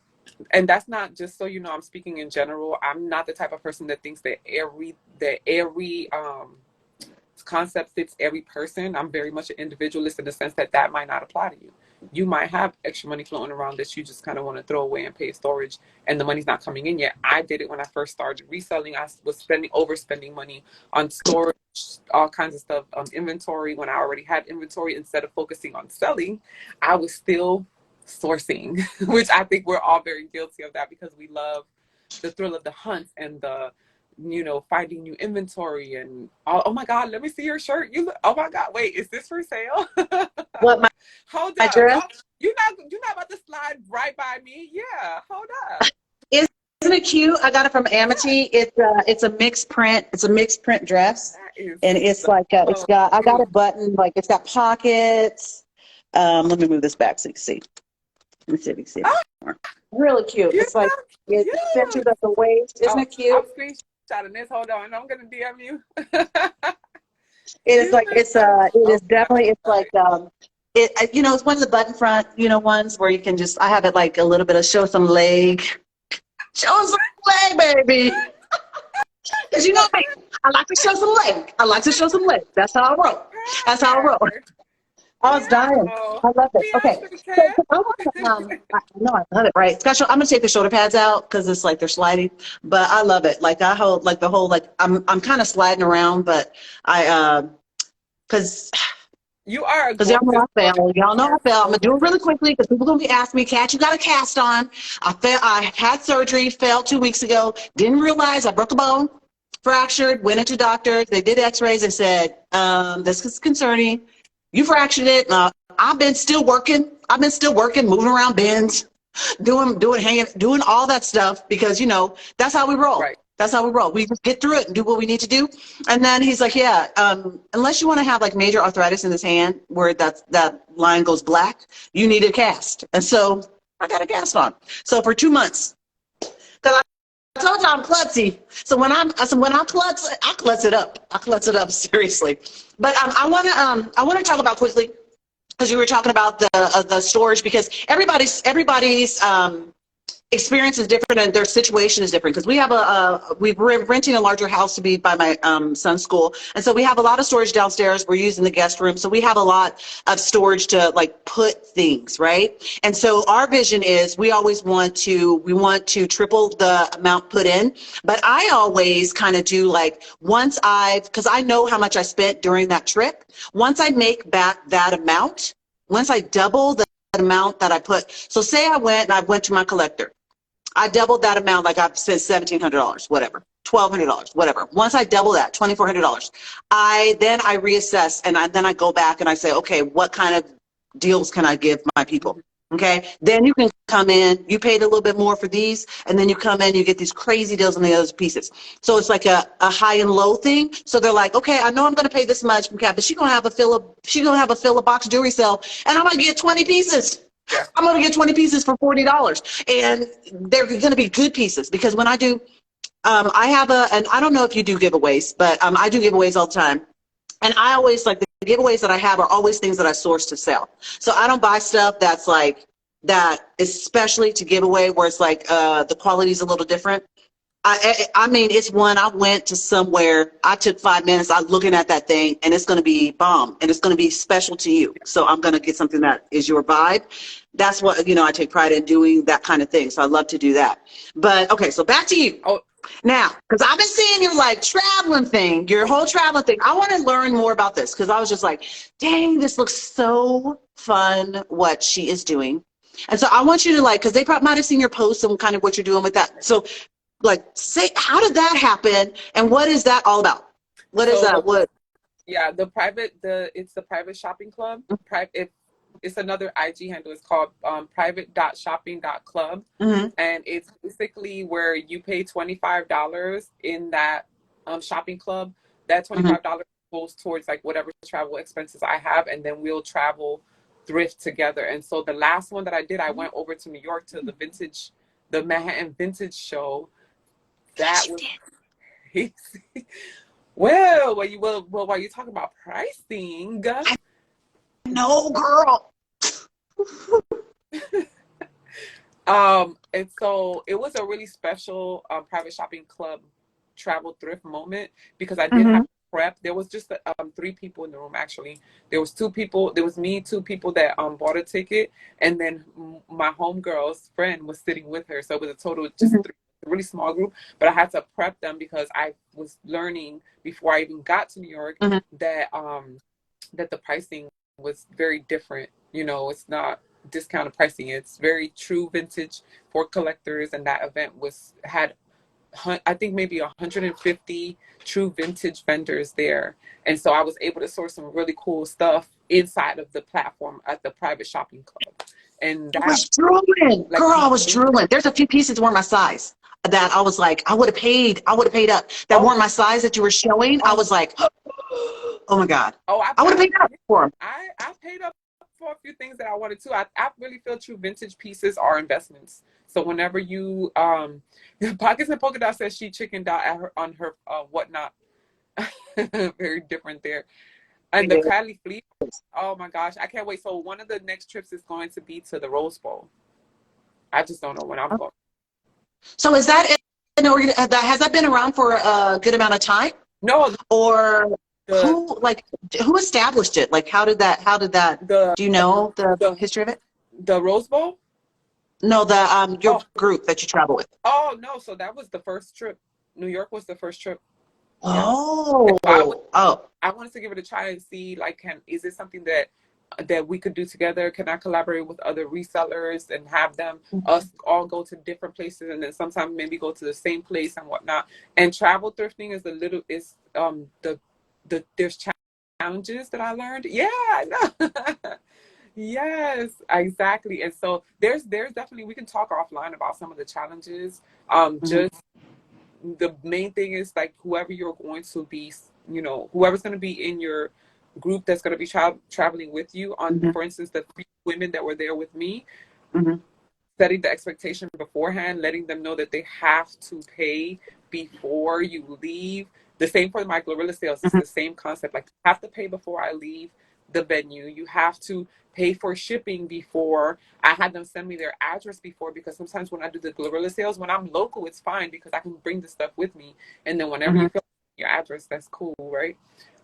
B: and that's not, just so you know, I'm speaking in general. I'm not the type of person that thinks that every concept fits every person. I'm very much an individualist in the sense that might not apply to you. You might have extra money floating around that you just kind of want to throw away and pay storage, and the money's not coming in yet. I did it when I first started reselling. I was overspending money on storage, all kinds of stuff, inventory. When I already had inventory, instead of focusing on selling, I was still sourcing, which I think we're all very guilty of that, because we love the thrill of the hunt and the, you know, finding new inventory and oh my God, let me see your shirt. Oh my God, wait, is this for sale?
A: What,
B: hold
A: my
B: up.
A: dress?
B: You're not about to slide right by me. Yeah, hold up.
A: Isn't it cute? I got it from Amity. It's a mixed print. It's a mixed print dress, and it's like I got it buttoned, like it's got pockets. Let me move this back so you can see. Let me see if you can see it. Really cute. It's like it's centered at the waist. Isn't it cute?
B: I'm screenshotting this. Hold on, I'm gonna DM you.
A: It is like it's you know, it's one of the button front, you know, ones where you can just, I have it like a little bit of show some leg, baby. Because you know me, I like to show some leg. That's how I roll. I was dying. I love it. Okay. So I love it, right? I'm going to take the shoulder pads out because it's like they're sliding, but I love it. Like I hold like the whole, like I'm kind of sliding around, but because y'all know I fell. I'm going to do it really quickly because people are going to be asking me, Kat, you got a cast on. I had surgery, fell 2 weeks ago. Didn't realize I broke a bone, fractured, went into doctors. They did x-rays and said, this is concerning. You fractured it. I've been still working, moving around bins, doing all that stuff because, you know, that's how we roll.
B: Right.
A: That's how we roll. We just get through it and do what we need to do. And then he's like, yeah, unless you want to have like major arthritis in this hand where that line goes black, you need a cast. And so I got a cast on. So for 2 months, because told you I'm klutzy. So when I klutz, I klutz it up. I klutz it up seriously. But I want to talk about quickly, because you were talking about the storage, because everybody's experience is different and their situation is different, because we have we're renting a larger house to be by my son's school, and so we have a lot of storage downstairs. We're using the guest room, so we have a lot of storage to like put things, right? And so our vision is we want to triple the amount put in, but I always kind of do like, because I know how much I spent during that trip, once I make back that amount, once I double the amount that I put, so say I went to my collector, I doubled that amount, like I've spent $1,700, whatever, $1,200, whatever. Once I double that, $2,400, then I reassess, and then I go back and I say, okay, what kind of deals can I give my people? Okay, then you can come in, you paid a little bit more for these, and then you come in, you get these crazy deals on the other pieces. So it's like a high and low thing. So they're like, okay, I know I'm going to pay this much from Kat, but she's gonna have a fill a box jewelry sale, and I'm gonna get 20 pieces. I'm going to get 20 pieces for $40, and they're going to be good pieces, because when I do, I have and I don't know if you do giveaways, but I do giveaways all the time. And I always, like, the giveaways that I have are always things that I source to sell. So I don't buy stuff that's like, that especially to give away, where it's like the quality is a little different. I mean, it's one, I went to somewhere, I took 5 minutes, I was looking at that thing, and it's going to be bomb, and it's going to be special to you. So I'm going to get something that is your vibe. That's what, I take pride in doing, that kind of thing. So I love to do that. But okay, so back to you. Oh, now, because I've been seeing your like traveling thing, your whole traveling thing. I want to learn more about this, because I was just like, dang, this looks so fun, what she is doing. And so I want you to, like, because they probably might have seen your posts and kind of what you're doing with that. So, like, say, how did that happen, and what is that all about? What is that? What?
B: Yeah, it's the private shopping club. It's another IG handle. It's called private.shopping.club.
A: Mm-hmm.
B: And it's basically where you pay $25 in that shopping club. That $25 goes towards like whatever travel expenses I have, and then we'll travel thrift together. And so the last one that I did, I went over to New York to the Manhattan Vintage Show. That was crazy. Well, while you're talking about pricing,
A: no, girl.
B: And so it was a really special private shopping club travel thrift moment, because I did have prep. There was just 3 people in the room, actually. There was 2 people. There was me, 2 people that bought a ticket, and then my homegirl's friend was sitting with her. So it was a total of just 3. A really small group, but I had to prep them, because I was learning before I even got to New York that that the pricing was very different. It's not discounted pricing. It's very true vintage for collectors, and that event had I think maybe 150 true vintage vendors there. And so I was able to source some really cool stuff inside of the platform at the private shopping club. And that,
A: I was drooling. Like, girl, I was drooling. There's a few pieces that weren't my size that I was like, I would have paid up. That weren't my size that you were showing. I was like, oh my God. I would have paid up for them.
B: I paid up for a few things that I wanted to. I really feel true vintage pieces are investments. So whenever you, Pockets and Polka Dot says she chickened out on her whatnot. Very different there. And the Cali Fleet, oh my gosh, I can't wait. So one of the next trips is going to be to the Rose Bowl. I just don't know when I'm going.
A: So is that has that been around for a good amount of time?
B: No.
A: Or who established it? Like, how did that, do you know the history of it?
B: The Rose Bowl?
A: No, your group that you travel with.
B: Oh, no. So that was the first trip. New York was the first trip.
A: Oh.
B: So I wanted to give it a try and see, like, is it something that we could do together? Can I collaborate with other resellers and have us all go to different places, and then sometimes maybe go to the same place and whatnot? And travel thrifting is there's challenges that I learned. Yeah, I know. Yes, exactly. And so there's definitely, we can talk offline about some of the challenges. Just the main thing is, like, whoever you're going to be, whoever's going to be in your group that's going to be traveling with you on, for instance, the 3 women that were there with me, setting the expectation beforehand, letting them know that they have to pay before you leave. The same for my Glorilla sales. It's the same concept. Like, you have to pay before I leave the venue. You have to pay for shipping before. I had them send me their address before, because sometimes when I do the Glorilla sales, when I'm local, it's fine because I can bring the stuff with me. And then whenever you fill your address, that's cool, right?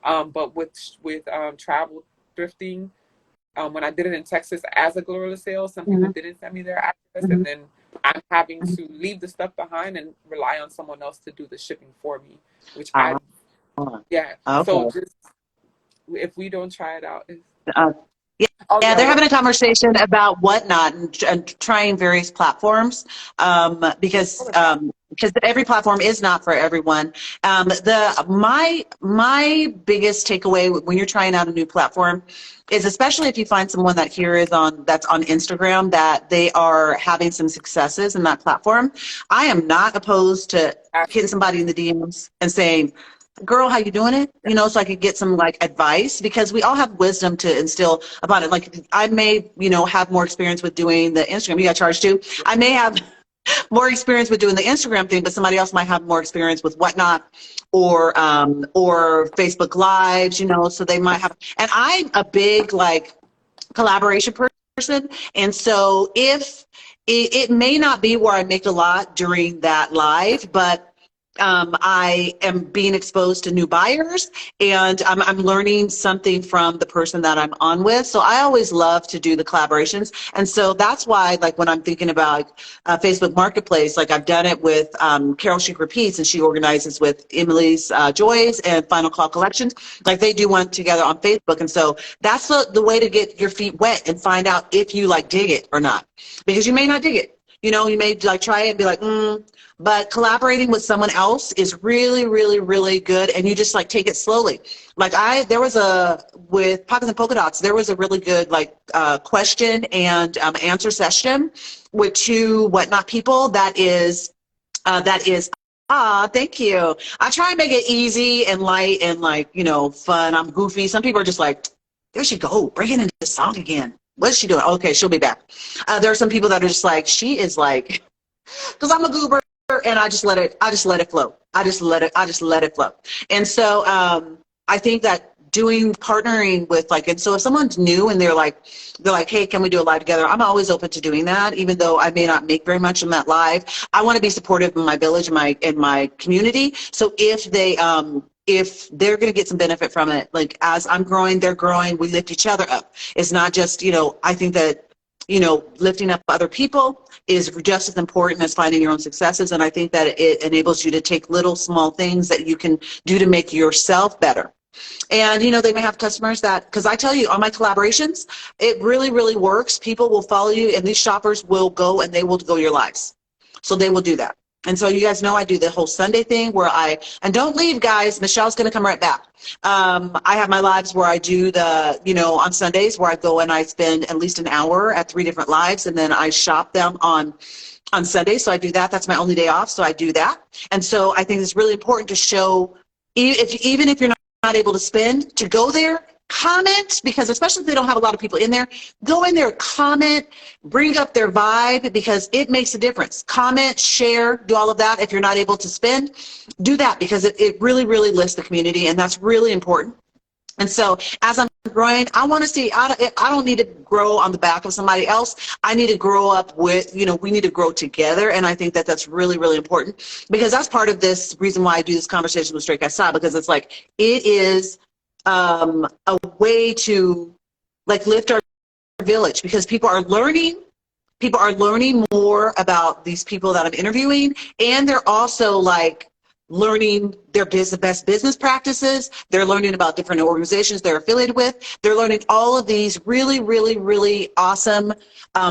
B: But with travel thrifting, when I did it in Texas as a Glorilla sale, some people didn't send me their address, and then I'm having to leave the stuff behind and rely on someone else to do the shipping for me, which yeah. Okay. So just, if we don't try it out,
A: yeah, they're having a conversation about Whatnot and trying various platforms, because every platform is not for everyone. My biggest takeaway when you're trying out a new platform is, especially if you find someone that's on Instagram, that they are having some successes in that platform. I am not opposed to hitting somebody in the DMs and saying, girl, how you doing it? You know, so I could get some like advice, because we all have wisdom to instill about it. Like, I may, have more experience with doing the Instagram. You got charged too. I may have more experience with doing the Instagram thing, but somebody else might have more experience with Whatnot or Facebook Lives, so they might have, and I'm a big like collaboration person. And so if it may not be where I make a lot during that live, but I am being exposed to new buyers, and I'm learning something from the person that I'm on with. So I always love to do the collaborations. And so that's why, like, when I'm thinking about Facebook Marketplace, like I've done it with Carol Chic Repeats, and she organizes with Emily's Joys and Final Call Collections. Like, they do one together on Facebook. And so that's the way to get your feet wet and find out if you like dig it or not, because you may not dig it. You may like try it and be like, but collaborating with someone else is really, really, really good. And you just like take it slowly. Like with Pockets and Polka Dots, there was a really good like question and answer session with two Whatnot people. Thank you. I try and make it easy and light and like, fun. I'm goofy. Some people are just like, there she go, bring it into the song again. What's she doing? Okay, she'll be back. There are some people that are just like, she is like, because I'm a goober, and I just let it flow. I just let it flow. And so I think that partnering with like, and so if someone's new and they're like, hey, can we do a live together? I'm always open to doing that, even though I may not make very much in that live. I want to be supportive in my village, in my community. So if they're going to get some benefit from it, like as I'm growing, they're growing, we lift each other up. It's not just, I think that, lifting up other people is just as important as finding your own successes. And I think that it enables you to take little small things that you can do to make yourself better. And, they may have customers because I tell you, on my collaborations, it really, really works. People will follow you, and these shoppers will go and they will go your lives. So they will do that. And so you guys know I do the whole Sunday thing where and don't leave, guys. Michelle's going to come right back. I have my lives where I do on Sundays, where I go and I spend at least an hour at 3 different lives, and then I shop them on Sundays. So I do that. That's my only day off. So I do that. And so I think it's really important to show, even if you're not able to spend, to go there, comment, because especially if they don't have a lot of people in there, go in there, comment, bring up their vibe, because it makes a difference. Comment, share, do all of that. If you're not able to spend, do that, because it really, really lifts the community, and that's really important. And so as I'm growing, I want to see, I don't need to grow on the back of somebody else. I need to grow up with, we need to grow together. And I think that that's really, really important, because that's part of this reason why I do this conversation with StrayKatStyle, because it's like, it is a way to like lift our village, because people are learning more about these people that I'm interviewing, and they're also like learning their best business practices. They're learning about different organizations they're affiliated with. They're learning all of these really, really, really awesome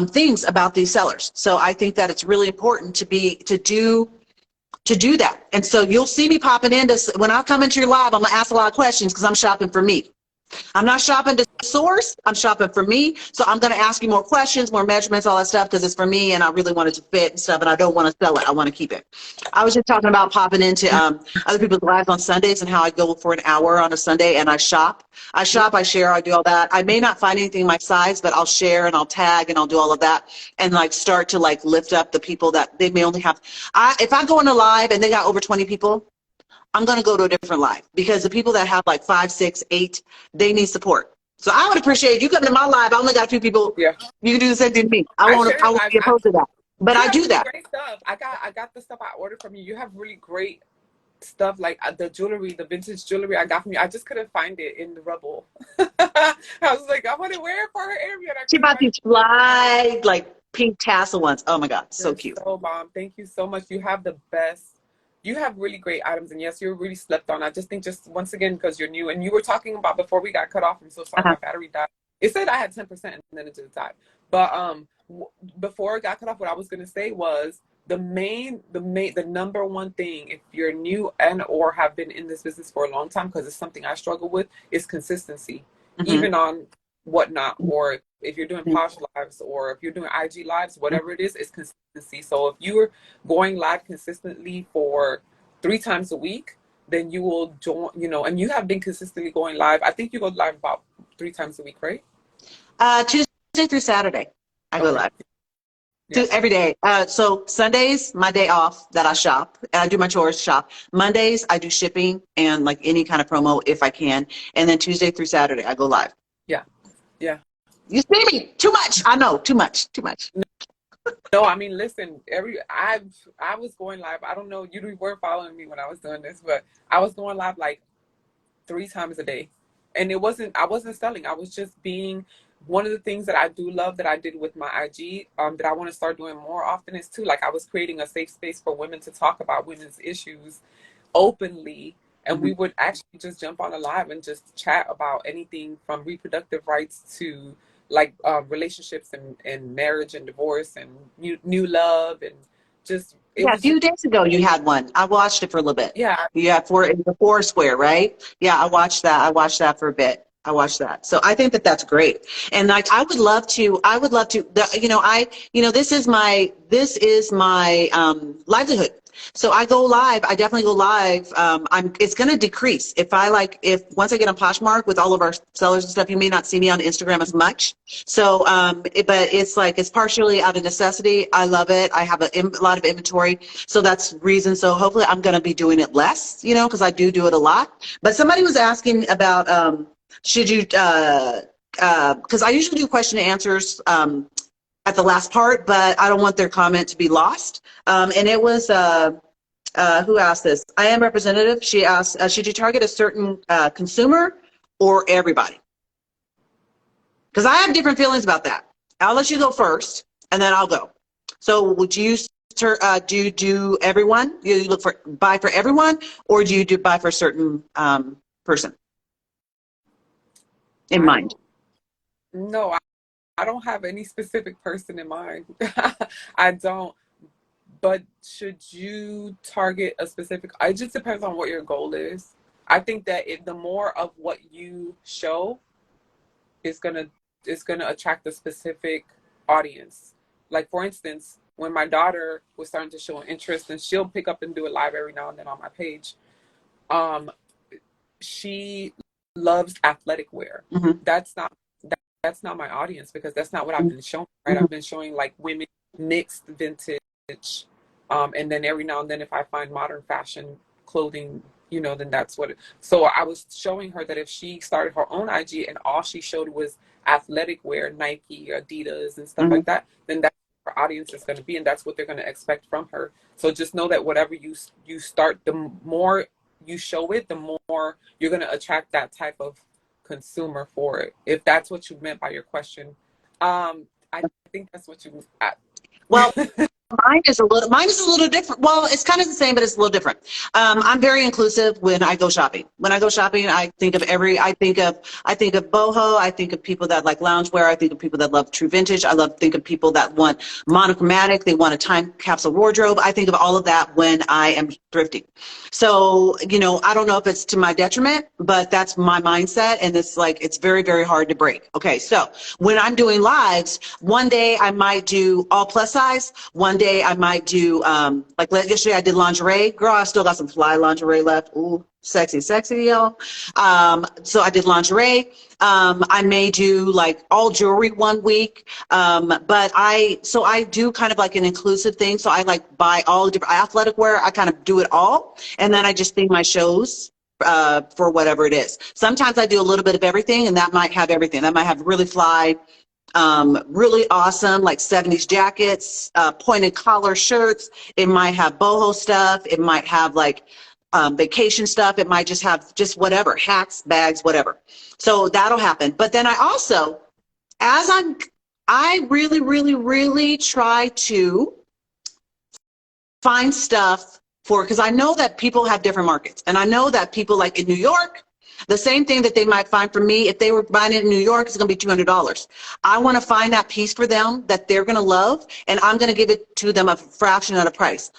A: things about these sellers. So I think that it's really important to do that. And so you'll see me popping into, when I come into your live, I'm gonna ask a lot of questions, because I'm shopping for me. I'm not shopping to source. I'm shopping for me. So I'm going to ask you more questions, more measurements, all that stuff, because it's for me and I really want it to fit and stuff. And I don't want to sell it. I want to keep it. I was just talking about popping into other people's lives on Sundays and how I go for an hour on a Sunday and I shop. I share, I do all that. I may not find anything my size, but I'll share and I'll tag and I'll do all of that and like start to like lift up the people that they may only have. If I go in a live and they got over 20 people, I'm going to go to a different live because the people that have like 5, 6, 8, they need support. So I would appreciate you coming to my live. I only got a few people.
B: Yeah.
A: You can do the same thing to me. I won't be opposed to that. But I do that.
B: Great stuff. I got the stuff I ordered from you. You have really great stuff, like the jewelry, the vintage jewelry I got from you. I just couldn't find it in the rubble. I was like, I want to wear it for her interview.
A: She bought these fly, like pink tassel ones. Oh my God, so cute.
B: So bomb. Thank you so much. You have the best. You have really great items, and yes, you're really slept on. I just think, just once again, because you're new, and you were talking about before we got cut off. I'm so sorry, my battery died. It said I had 10%, and then it just died. But before it got cut off, what I was gonna say was the number one thing, if you're new and or have been in this business for a long time, because it's something I struggle with, is consistency, even on whatnot, or if you're doing Posh lives or if you're doing IG lives, whatever it is consistency. So if you're going live consistently for 3 times a week, then you will join, and you have been consistently going live. I think you go live about 3 times a week, right?
A: Tuesday through Saturday, I go live. Yeah. Every day. So Sundays, my day off that I shop. I do my chores, shop. Mondays, I do shipping and like any kind of promo if I can. And then Tuesday through Saturday, I go live.
B: Yeah. Yeah.
A: You see me too much. I know, too much.
B: No, I mean, listen, I was going live. I don't know, you weren't following me when I was doing this, but I was going live like 3 times a day. And I wasn't selling. I was just being, one of the things that I do love that I did with my IG, that I want to start doing more often is too, like I was creating a safe space for women to talk about women's issues openly. And we would actually just jump on a live and just chat about anything from reproductive rights to like relationships and marriage and divorce and new love and just.
A: A few days ago you had one. I watched it for a little bit.
B: Yeah.
A: Yeah, the Foursquare, right? Yeah, I watched that for a bit. I watched that. So I think that that's great. And like, I would love to, this is my livelihood. So I go live. I definitely go live. It's going to decrease if once I get on Poshmark with all of our sellers and stuff, you may not see me on Instagram as much. So, but it's partially out of necessity. I love it. I have a lot of inventory. So that's reason. So hopefully I'm going to be doing it less, because I do it a lot. But somebody was asking about, should you, because I usually do question and answers, at the last part, but I don't want their comment to be lost. And it was, who asked this? I am representative. She asked, should you target a certain consumer or everybody? Because I have different feelings about that. I'll let you go first, and then I'll go. So would you do everyone? You look for buy for everyone, or do you do buy for a certain person in mind?
B: No, I don't have any specific person in mind. I don't. But should you target a specific? It just depends on what your goal is. I think that the more of what you show is gonna attract a specific audience. Like for instance, when my daughter was starting to show an interest, and she'll pick up and do a live every now and then on my page. She loves athletic wear. That's not my audience, because that's not what I've been showing, right? I've been showing like women mixed vintage, and then every now and then if I find modern fashion clothing, then that's what so I was showing her that if she started her own IG and all she showed was athletic wear, Nike, Adidas and stuff like that, then that's what her audience is going to be, and that's what they're going to expect from her. So just know that whatever you start, the more you show it, the more you're going to attract that type of consumer for it, if that's what you meant by your question. I think that's what you
A: well Mine is a little different. Well, it's kind of the same, but it's a little different. I'm very inclusive when I go shopping. When I go shopping, I think of boho. I think of people that like loungewear. I think of people that love true vintage. Think of people that want monochromatic. They want a time capsule wardrobe. I think of all of that when I am thrifting. So, I don't know if it's to my detriment, but that's my mindset. And it's like, it's very, very hard to break. Okay. So when I'm doing lives, one day I might do all plus size. One day I might do, like yesterday I did lingerie. Girl, I still got some fly lingerie left. Ooh, sexy, sexy, y'all. So I did lingerie. I may do like all jewelry one week. So I do kind of like an inclusive thing. So I like buy all different athletic wear. I kind of do it all. And then I just theme my shows for whatever it is. Sometimes I do a little bit of everything, and that might have everything. That might have really fly, really awesome, like 70s jackets, pointed collar shirts. It might have boho stuff. It might have like vacation stuff. It might just have just whatever, hats, bags, whatever. So that'll happen. But then I really, really, really try to find stuff because I know that people have different markets. And I know that people like in New York, the same thing that they might find for me, if they were buying it in New York, it's going to be $200. I want to find that piece for them that they're going to love, and I'm going to give it to them a fraction of the price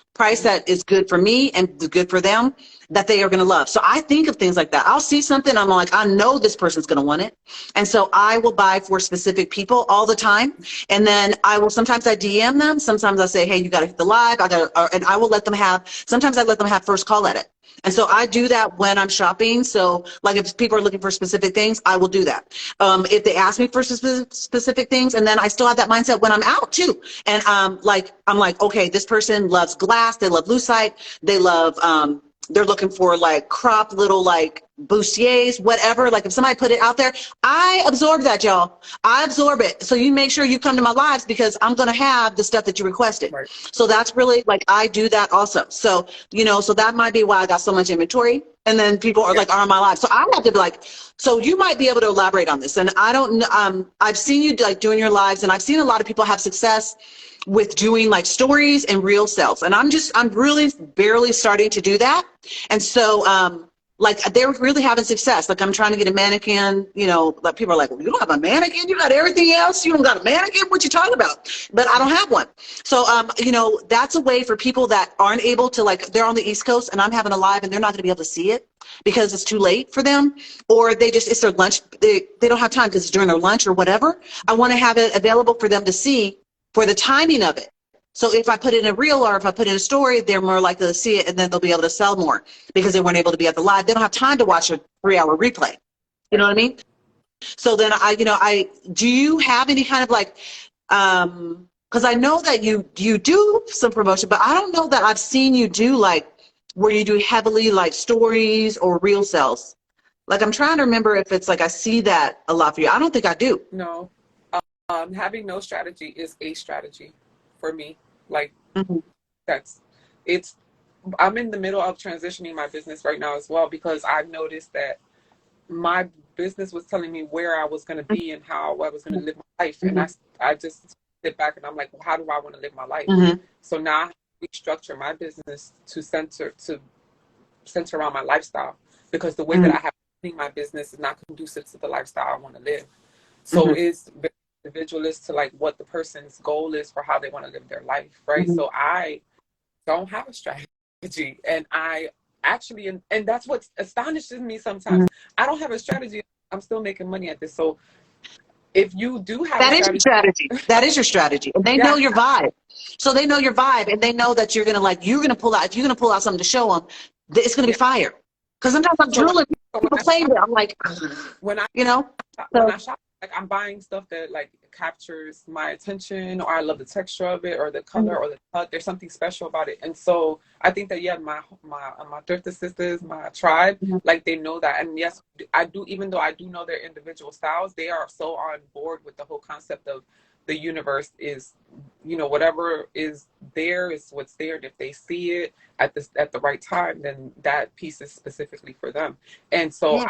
A: that is good for me and good for them, that they are going to love. So I think of things like that. I'll see something, I'm like, I know this person's going to want it. And so I will buy for specific people all the time. And then sometimes I DM them. Sometimes I say, hey, you got to hit the live. And I will let them sometimes I let them have first call at it. And so I do that when I'm shopping. So like if people are looking for specific things, I will do that. If they ask me for specific things, and then I still have that mindset when I'm out too. And I'm like, okay, this person loves glass. They love lucite. They love, they're looking for like crop little like bustiers, whatever. Like if somebody put it out there, I absorb that, y'all. I absorb it. So you make sure you come to my lives because I'm going to have the stuff that you requested. Right. So that's really like, I do that also. So, so that might be why I got so much inventory. And then people are like, are on my live. So I have to be like, so you might be able to elaborate on this. And I don't know, I've seen you like doing your lives, and I've seen a lot of people have success with doing like stories and real sales. And I'm really barely starting to do that. And so, like they're really having success. Like I'm trying to get a mannequin, like people are like, well, you don't have a mannequin, you got everything else. You don't got a mannequin, what you talking about? But I don't have one. So, that's a way for people that aren't able to, like, they're on the East Coast and I'm having a live and they're not gonna be able to see it because it's too late for them, or it's their lunch. They don't have time because it's during their lunch or whatever. I wanna have it available for them to see for the timing of it. So if I put it in a reel or if I put in a story, they're more likely to see it, and then they'll be able to sell more because they weren't able to be at the live. They don't have time to watch a 3-hour replay. You know what I mean? So then do you have any kind of like, because I know that you do some promotion, but I don't know that I've seen you do like where you do heavily like stories or reel sales. Like I'm trying to remember if it's like I see that a lot for you. I don't think I do.
B: No. Having no strategy is a strategy for me. Like I'm in the middle of transitioning my business right now as well, because I've noticed that my business was telling me where I was going to be and how I was going to live my life. And I just sit back and I'm like, well, how do I want to live my life? So now I restructure my business to center around my lifestyle, because the way that I have my business is not conducive to the lifestyle I want to live. So it's very individualist to like what the person's goal is for how they want to live their life, right? So I don't have a strategy, and I actually, and that's what astonishes me sometimes. I don't have a strategy. I'm still making money at this. So if you do have
A: that is your strategy. That is your strategy. And they know your vibe. So they know your vibe, and they know that you're gonna pull out. If you're gonna pull out something to show them, it's gonna be fire. Because sometimes I'm drooling. People play with it. I'm like,
B: when I shop, like I'm buying stuff that like captures my attention, or I love the texture of it, or the color, or the cut. There's something special about it. And so I think that my thrifter sisters, my tribe, like they know that. And yes, I do. Even though I do know their individual styles, they are so on board with the whole concept of the universe is, whatever is there is what's there. And if they see it at the right time, then that piece is specifically for them. And so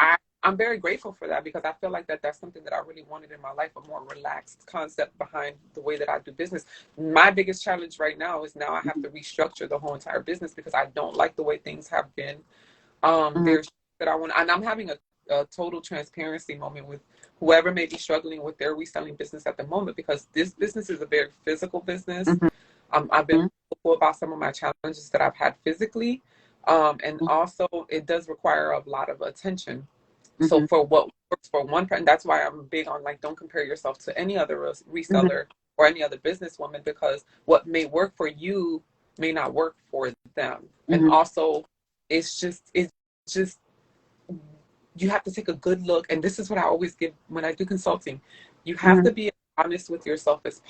B: I'm very grateful for that, because I feel like that's something that I really wanted in my life, a more relaxed concept behind the way that I do business. My biggest challenge right now is now I have to restructure the whole entire business, because I don't like the way things have been. There's that I want, and I'm having a total transparency moment with whoever may be struggling with their reselling business at the moment, because this business is a very physical business. I've been vocal about some of my challenges that I've had physically. And also it does require a lot of attention. So for what works for one person, that's why I'm big on, like, don't compare yourself to any other reseller or any other businesswoman, because what may work for you may not work for them. And also it's just you have to take a good look. And this is what I always give when I do consulting. You have to be as honest with yourself as